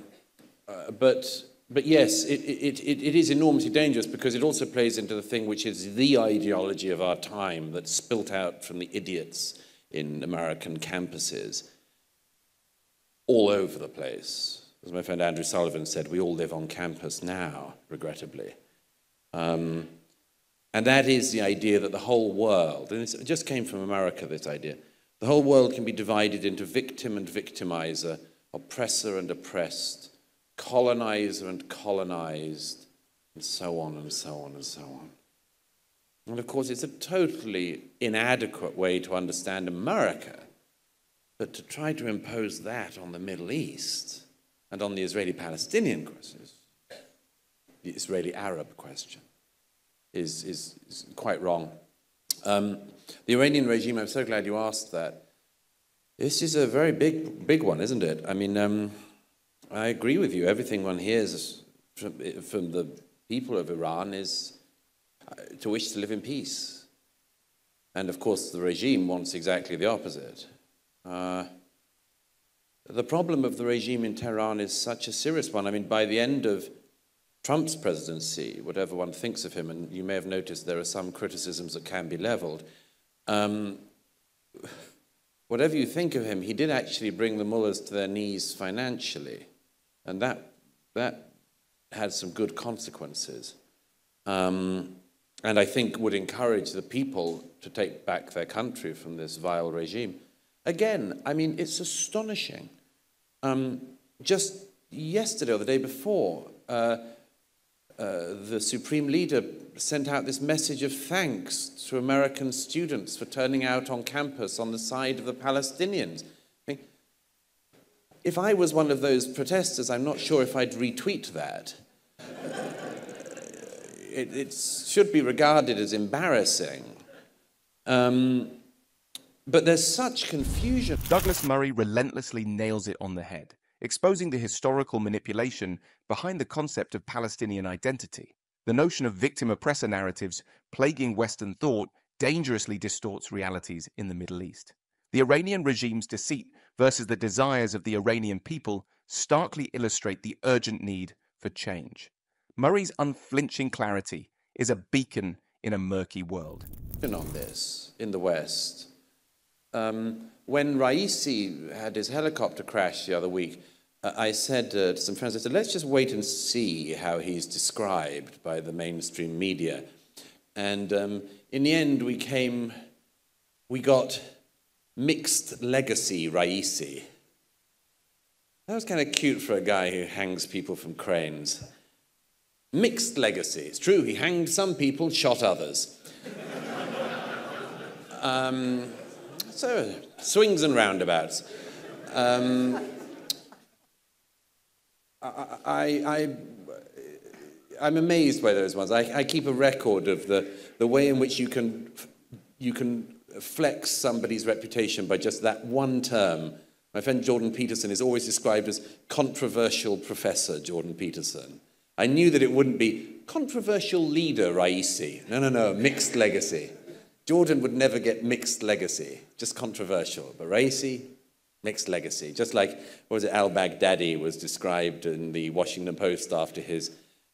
yes, it is enormously dangerous because it also plays into the thing which is the ideology of our time that's spilt out from the idiots in American campuses all over the place. As my friend Andrew Sullivan said, we all live on campus now, regrettably. And that is the idea that the whole world, and it just came from America, this idea, the whole world can be divided into victim and victimizer, oppressor and oppressed, colonizer and colonized, and so on and so on and so on. And of course, it's a totally inadequate way to understand America, but to try to impose that on the Middle East and on the Israeli-Palestinian question, the Israeli-Arab question, is quite wrong. The Iranian regime, I'm so glad you asked that. This is a very big one, isn't it? I mean, I agree with you. Everything one hears from the people of Iran is to wish to live in peace. And of course, the regime wants exactly the opposite. The problem of the regime in Tehran is such a serious one. I mean, by the end of Trump's presidency, whatever one thinks of him, and you may have noticed there are some criticisms that can be leveled, whatever you think of him, he did actually bring the mullahs to their knees financially. And that had some good consequences. And I think would encourage the people to take back their country from this vile regime. Again, I mean, it's astonishing. Just yesterday or the day before, the Supreme Leader sent out this message of thanks to American students for turning out on campus on the side of the Palestinians. I mean, if I was one of those protesters, I'm not sure if I'd retweet that. It should be regarded as embarrassing. But there's such confusion.
Douglas Murray relentlessly nails it on the head, exposing the historical manipulation behind the concept of Palestinian identity. The notion of victim-oppressor narratives plaguing Western thought dangerously distorts realities in the Middle East. The Iranian regime's deceit versus the desires of the Iranian people starkly illustrate the urgent need for change. Murray's unflinching clarity is a beacon in a murky world.
On this in the West. When Raisi had his helicopter crash the other week, I said to some friends, I said, let's just wait and see how he's described by the mainstream media. And in the end, we got mixed legacy Raisi. That was kind of cute for a guy who hangs people from cranes. Mixed legacy. It's true, he hanged some people, shot others. So, swings and roundabouts. I'm amazed by those ones. I keep a record of the way in which you can flex somebody's reputation by just that one term. My friend Jordan Peterson is always described as controversial Professor Jordan Peterson. I knew that it wouldn't be controversial leader Raisi. No, mixed legacy. Jordan would never get mixed legacy, just controversial. But Raisi, mixed legacy. Just like, what was it, al-Baghdadi was described in the Washington Post after his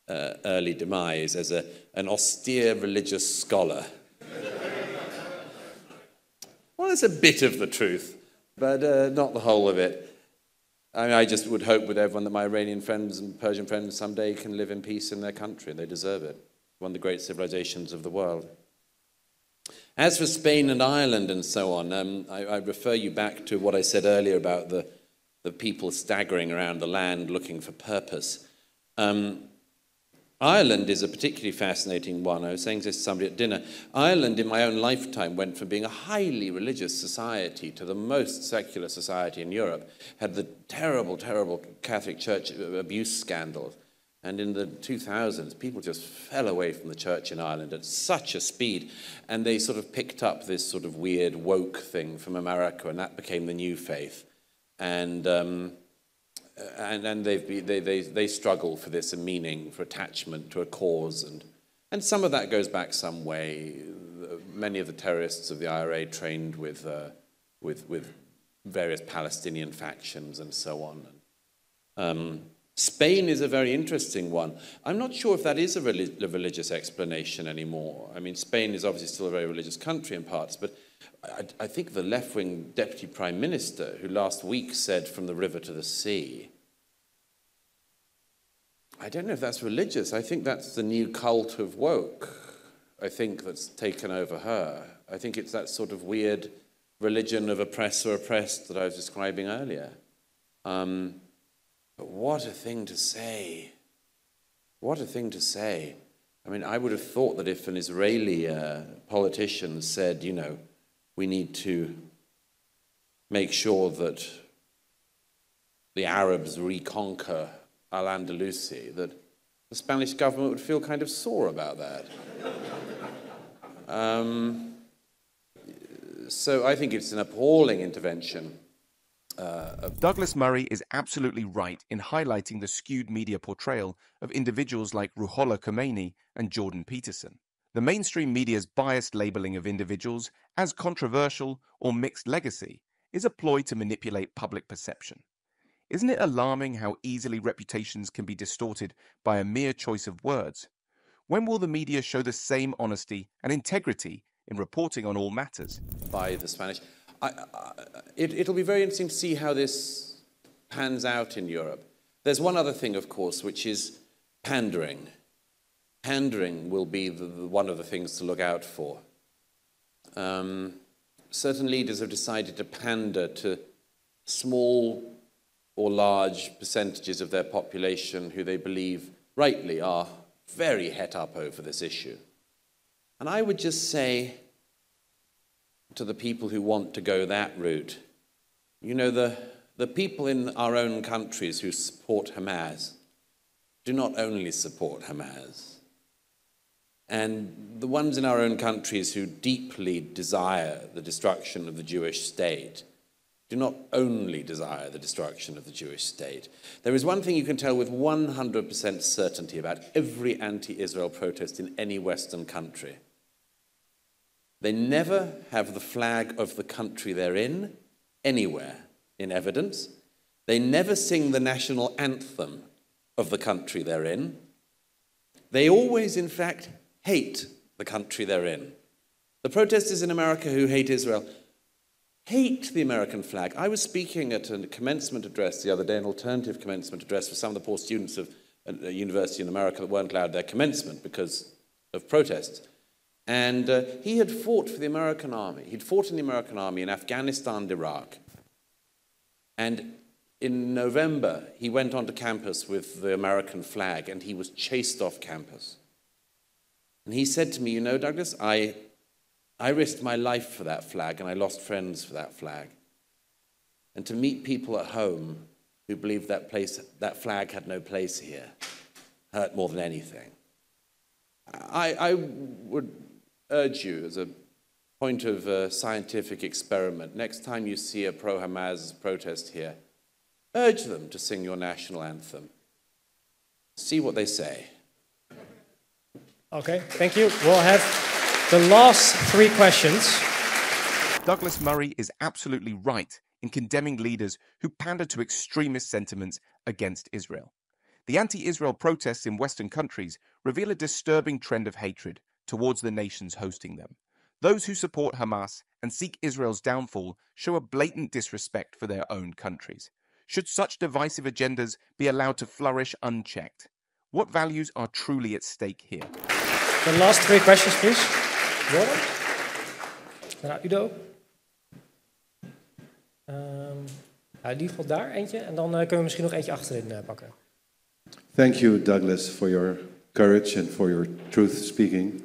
early demise as an austere religious scholar. Well, it's a bit of the truth, but not the whole of it. I mean, I just would hope with everyone that my Iranian friends and Persian friends someday can live in peace in their country. They deserve it. One of the great civilizations of the world. As for Spain and Ireland and so on, I refer you back to what I said earlier about the people staggering around the land looking for purpose. Ireland is a particularly fascinating one. I was saying this to somebody at dinner. Ireland, in my own lifetime, went from being a highly religious society to the most secular society in Europe, had the terrible, terrible Catholic Church abuse scandals. And in the 2000s, people just fell away from the church in Ireland at such a speed. And they sort of picked up this sort of weird woke thing from America, and that became the new faith. And they struggle for this meaning, for attachment to a cause. And some of that goes back some way. Many of the terrorists of the IRA trained with various Palestinian factions and so on. Spain is a very interesting one. I'm not sure if that is a religious explanation anymore. I mean, Spain is obviously still a very religious country in parts, but I think the left-wing deputy prime minister, who last week said from the river to the sea, I don't know if that's religious. I think that's the new cult of woke, I think, that's taken over her. I think it's that sort of weird religion of oppressor-oppressed that I was describing earlier. But what a thing to say. What a thing to say. I mean, I would have thought that if an Israeli politician said, you know, we need to make sure that the Arabs reconquer Al-Andalusi, that the Spanish government would feel kind of sore about that. So I think it's an appalling intervention.
Douglas Murray is absolutely right in highlighting the skewed media portrayal of individuals like Ruhollah Khomeini and Jordan Peterson. The mainstream media's biased labeling of individuals as controversial or mixed legacy is a ploy to manipulate public perception. Isn't it alarming how easily reputations can be distorted by a mere choice of words? When will the media show the same honesty and integrity in reporting on all matters?
By the Spanish. It'll be very interesting to see how this pans out in Europe. There's one other thing, of course, which is pandering. Pandering will be one of the things to look out for. Certain leaders have decided to pander to small or large percentages of their population who they believe, rightly, are very het up over this issue. And I would just say to the people who want to go that route, you know, the the people in our own countries who support Hamas do not only support Hamas. And the ones in our own countries who deeply desire the destruction of the Jewish state do not only desire the destruction of the Jewish state. There is one thing you can tell with 100% certainty about every anti-Israel protest in any Western country. They never have the flag of the country they're in anywhere in evidence. They never sing the national anthem of the country they're in. They always, in fact, hate the country they're in. The protesters in America who hate Israel hate the American flag. I was speaking at a commencement address the other day, an alternative commencement address for some of the poor students of a university in America that weren't allowed their commencement because of protests. And he had fought for the American army. He'd fought in the American army in Afghanistan and Iraq. And in November, he went onto campus with the American flag and he was chased off campus. And he said to me, you know, Douglas, I risked my life for that flag and I lost friends for that flag. And to meet people at home who believed that flag had no place here hurt more than anything. I would urge you, as a point of scientific experiment, next time you see a pro-Hamas protest here, urge them to sing your national anthem. See what they say.
Okay, thank you. We'll have the last 3 questions.
Douglas Murray is absolutely right in condemning leaders who pander to extremist sentiments against Israel. The anti-Israel protests in Western countries reveal a disturbing trend of hatred towards the nations hosting them. Those who support Hamas and seek Israel's downfall show a blatant disrespect for their own countries. Should such divisive agendas be allowed to flourish unchecked? What values are truly at stake here?
The last 3 questions, please. Jordan? Daarna Udo. In ieder geval daar eentje. En dan kunnen we misschien nog eentje achterin pakken.
Thank you, Douglas, for your courage and for your truth speaking.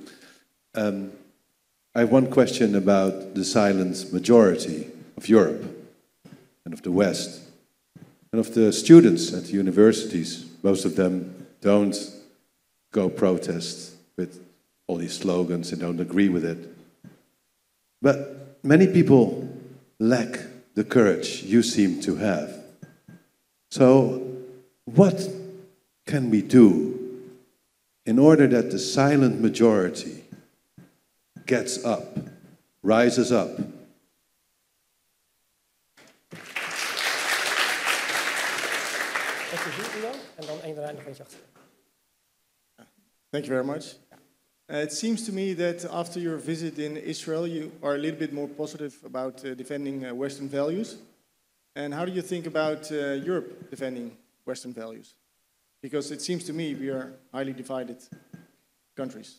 I have one question about the silent majority of Europe and of the West and of the students at the universities. Most of them don't go protest with all these slogans and don't agree with it. But many people lack the courage you seem to have. So what can we do in order that the silent majority gets up, rises up?
Thank you very much. It seems to me that after your visit in Israel, you are a little bit more positive about defending Western values. And how do you think about Europe defending Western values? Because it seems to me we are highly divided countries.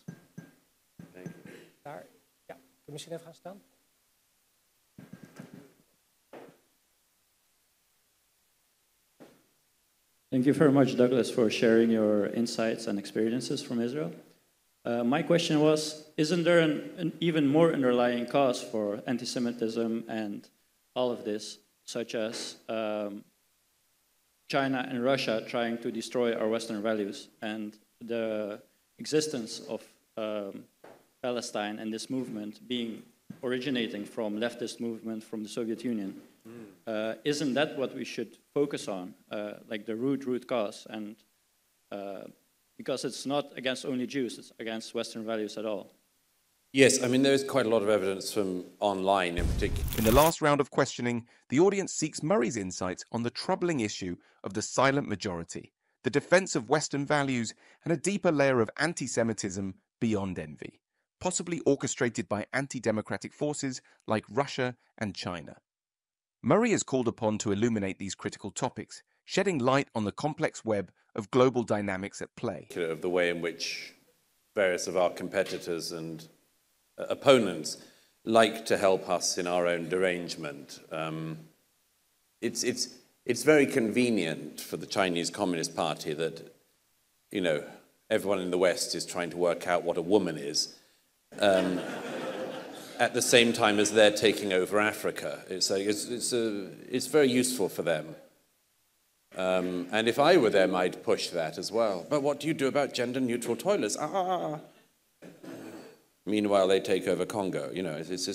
Thank you. Daar, ja, kun je misschien even gaan staan?
Thank you very much, Douglas, for sharing your insights and experiences from Israel. My question was, isn't there an even more underlying cause for anti-Semitism and all of this, such as China and Russia trying to destroy our Western values and the existence of Palestine and this movement originating from leftist movement from the Soviet Union? Isn't that what we should focus on, like the root cause? And because it's not against only Jews, it's against Western values at all.
Yes, I mean, there is quite a lot of evidence from online in particular.
In the last round of questioning, the audience seeks Murray's insights on the troubling issue of the silent majority, the defense of Western values, and a deeper layer of anti-Semitism beyond envy, possibly orchestrated by anti-democratic forces like Russia and China. Murray is called upon to illuminate these critical topics, shedding light on the complex web of global dynamics at play.
Of the way in which various of our competitors and opponents like to help us in our own derangement. It's very convenient for the Chinese Communist Party that, you know, everyone in the West is trying to work out what a woman is. at the same time as they're taking over Africa. It's very useful for them. And if I were them, I'd push that as well. But what do you do about gender-neutral toilets? Meanwhile, they take over Congo. You know, it's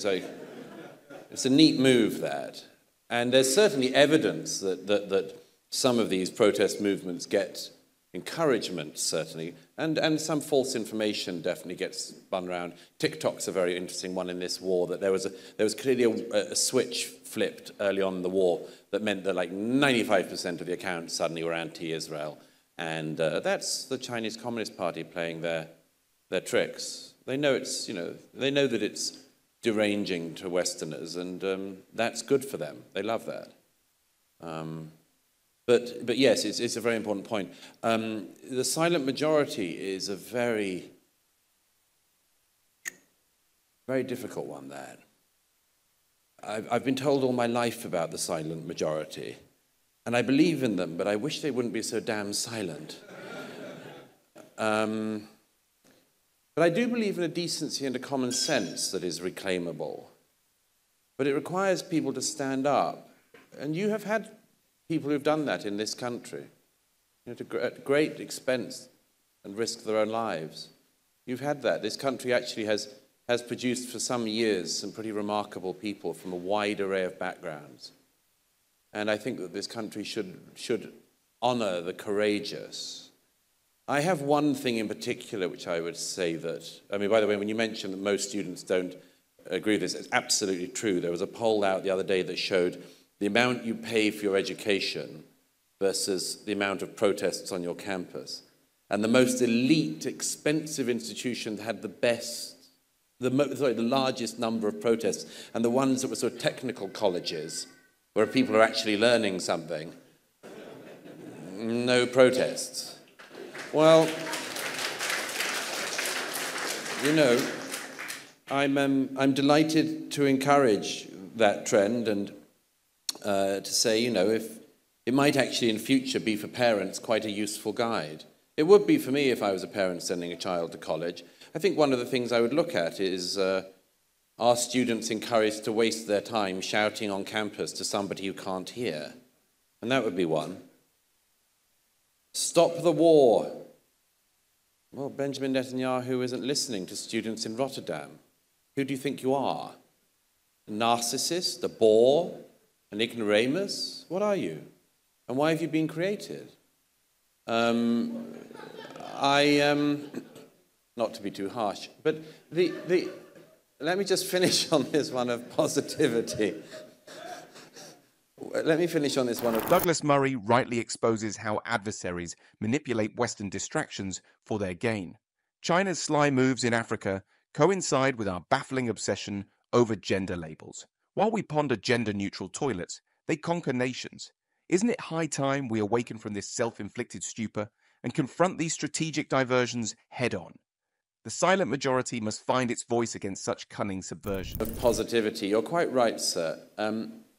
a neat move, that. And there's certainly evidence that some of these protest movements get encouragement, certainly, and some false information definitely gets spun around. TikTok's a very interesting one in this war, that there was clearly a switch flipped early on in the war that meant that like 95% of the accounts suddenly were anti-Israel. And that's the Chinese Communist Party playing their tricks. They know they know that it's deranging to Westerners, and that's good for them. They love that. But yes, it's a very important point. The silent majority is a very, very difficult one, that. I've been told all my life about the silent majority, and I believe in them, but I wish they wouldn't be so damn silent. But I do believe in a decency and a common sense that is reclaimable. But it requires people to stand up. And you have had people who've done that in this country, at great expense and risk their own lives. You've had that. This country actually has produced for some years some pretty remarkable people from a wide array of backgrounds. And I think that this country should honor the courageous. I have one thing in particular which I would say that, I mean, by the way, when you mentioned that most students don't agree with this, it's absolutely true. There was a poll out the other day that showed the amount you pay for your education versus the amount of protests on your campus. And the most elite, expensive institutions had the largest number of protests. And the ones that were sort of technical colleges, where people are actually learning something, no protests. Well, you know, I'm delighted to encourage that trend and to say, you know, if it might actually in future be for parents quite a useful guide. It would be for me if I was a parent sending a child to college. I think one of the things I would look at is, are students encouraged to waste their time shouting on campus to somebody who can't hear? And that would be one. Stop the war. Well, Benjamin Netanyahu isn't listening to students in Rotterdam. Who do you think you are? A narcissist? A bore? An ignoramus? What are you? And why have you been created? Not to be too harsh, but let me just finish on this one of positivity. Let me finish on this one.
Douglas Murray rightly exposes how adversaries manipulate Western distractions for their gain. China's sly moves in Africa coincide with our baffling obsession over gender labels. While we ponder gender-neutral toilets, they conquer nations. Isn't it high time we awaken from this self-inflicted stupor and confront these strategic diversions head-on? The silent majority must find its voice against such cunning subversion.
Of positivity, you're quite right, sir.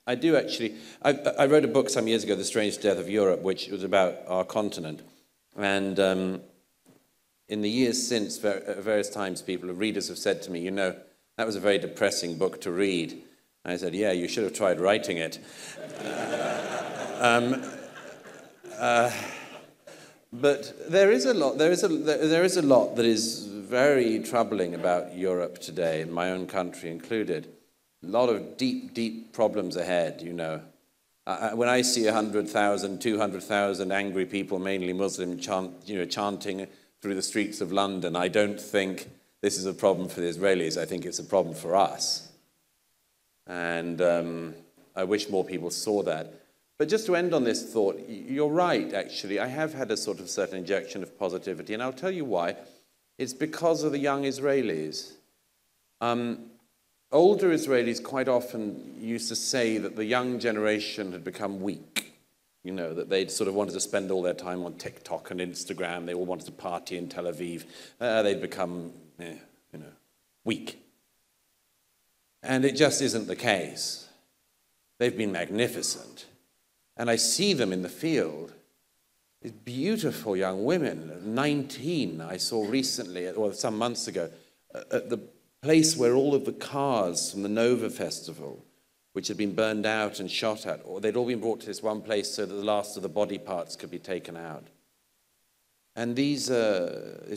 I do actually. I wrote a book some years ago, The Strange Death of Europe, which was about our continent. And in the years since, at various times, readers have said to me, you know, that was a very depressing book to read. And I said, yeah, you should have tried writing it. But there is a lot that is very troubling about Europe today, and my own country included. A lot of deep, deep problems ahead, you know. When I see 100,000, 200,000 angry people, mainly Muslim, chanting through the streets of London, I don't think this is a problem for the Israelis. I think it's a problem for us. And I wish more people saw that. But just to end on this thought, you're right, actually. I have had a sort of certain injection of positivity, and I'll tell you why. It's because of the young Israelis. Older Israelis quite often used to say that the young generation had become weak, you know, that they'd sort of wanted to spend all their time on TikTok and Instagram. They all wanted to party in Tel Aviv. They'd become, weak. And it just isn't the case. They've been magnificent. And I see them in the field. These beautiful young women, 19, I saw recently, or some months ago, at the place where all of the cars from the Nova Festival, which had been burned out and shot at, or they'd all been brought to this one place so that the last of the body parts could be taken out. And this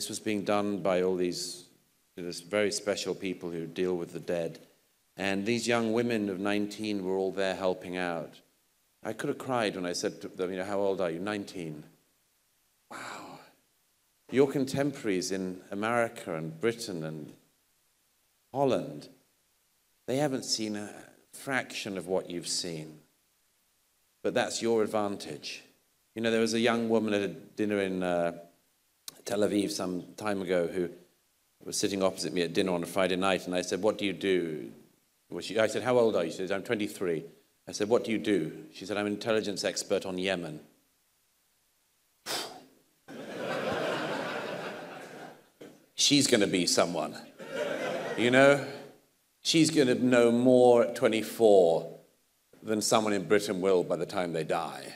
was being done by all these very special people who deal with the dead. And these young women of 19 were all there helping out. I could have cried when I said to them, how old are you? 19. Wow. Your contemporaries in America and Britain and Holland, they haven't seen a fraction of what you've seen. But that's your advantage. There was a young woman at a dinner in Tel Aviv some time ago who was sitting opposite me at dinner on a Friday night, and I said, what do you do? I said, how old are you? She said, I'm 23. I said, what do you do? She said, I'm an intelligence expert on Yemen. She's going to be someone, She's going to know more at 24 than someone in Britain will by the time they die.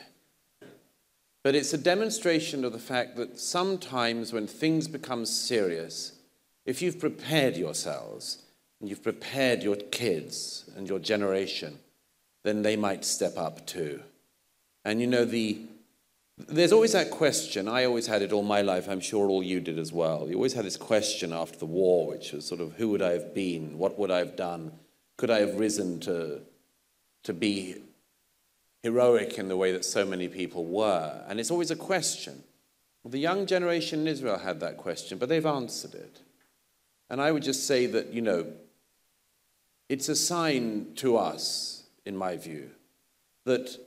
But it's a demonstration of the fact that sometimes when things become serious, if you've prepared yourselves, and you've prepared your kids and your generation, then they might step up too. And there's always that question. I always had it all my life. I'm sure all you did as well. You always had this question after the war, which was sort of, who would I have been? What would I have done? Could I have risen to be heroic in the way that so many people were? And it's always a question. Well, the young generation in Israel had that question, but they've answered it. And I would just say that, it's a sign to us, in my view, that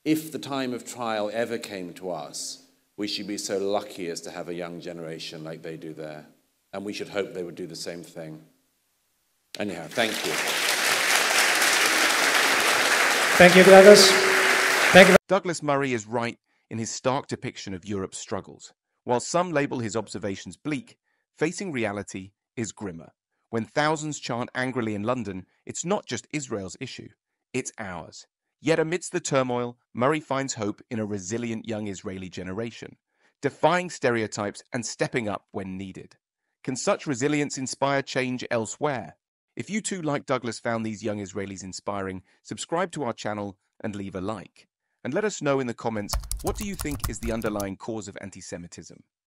if the time of trial ever came to us, we should be so lucky as to have a young generation like they do there. And we should hope they would do the same thing. Anyhow, thank you.
Thank you, Douglas. Thank you.
Douglas Murray is right in his stark depiction of Europe's struggles. While some label his observations bleak, facing reality is grimmer. When thousands chant angrily in London, it's not just Israel's issue, it's ours. Yet amidst the turmoil, Murray finds hope in a resilient young Israeli generation, defying stereotypes and stepping up when needed. Can such resilience inspire change elsewhere? If you too, like Douglas, found these young Israelis inspiring, subscribe to our channel and leave a like. And let us know in the comments, what do you think is the underlying cause of anti-Semitism?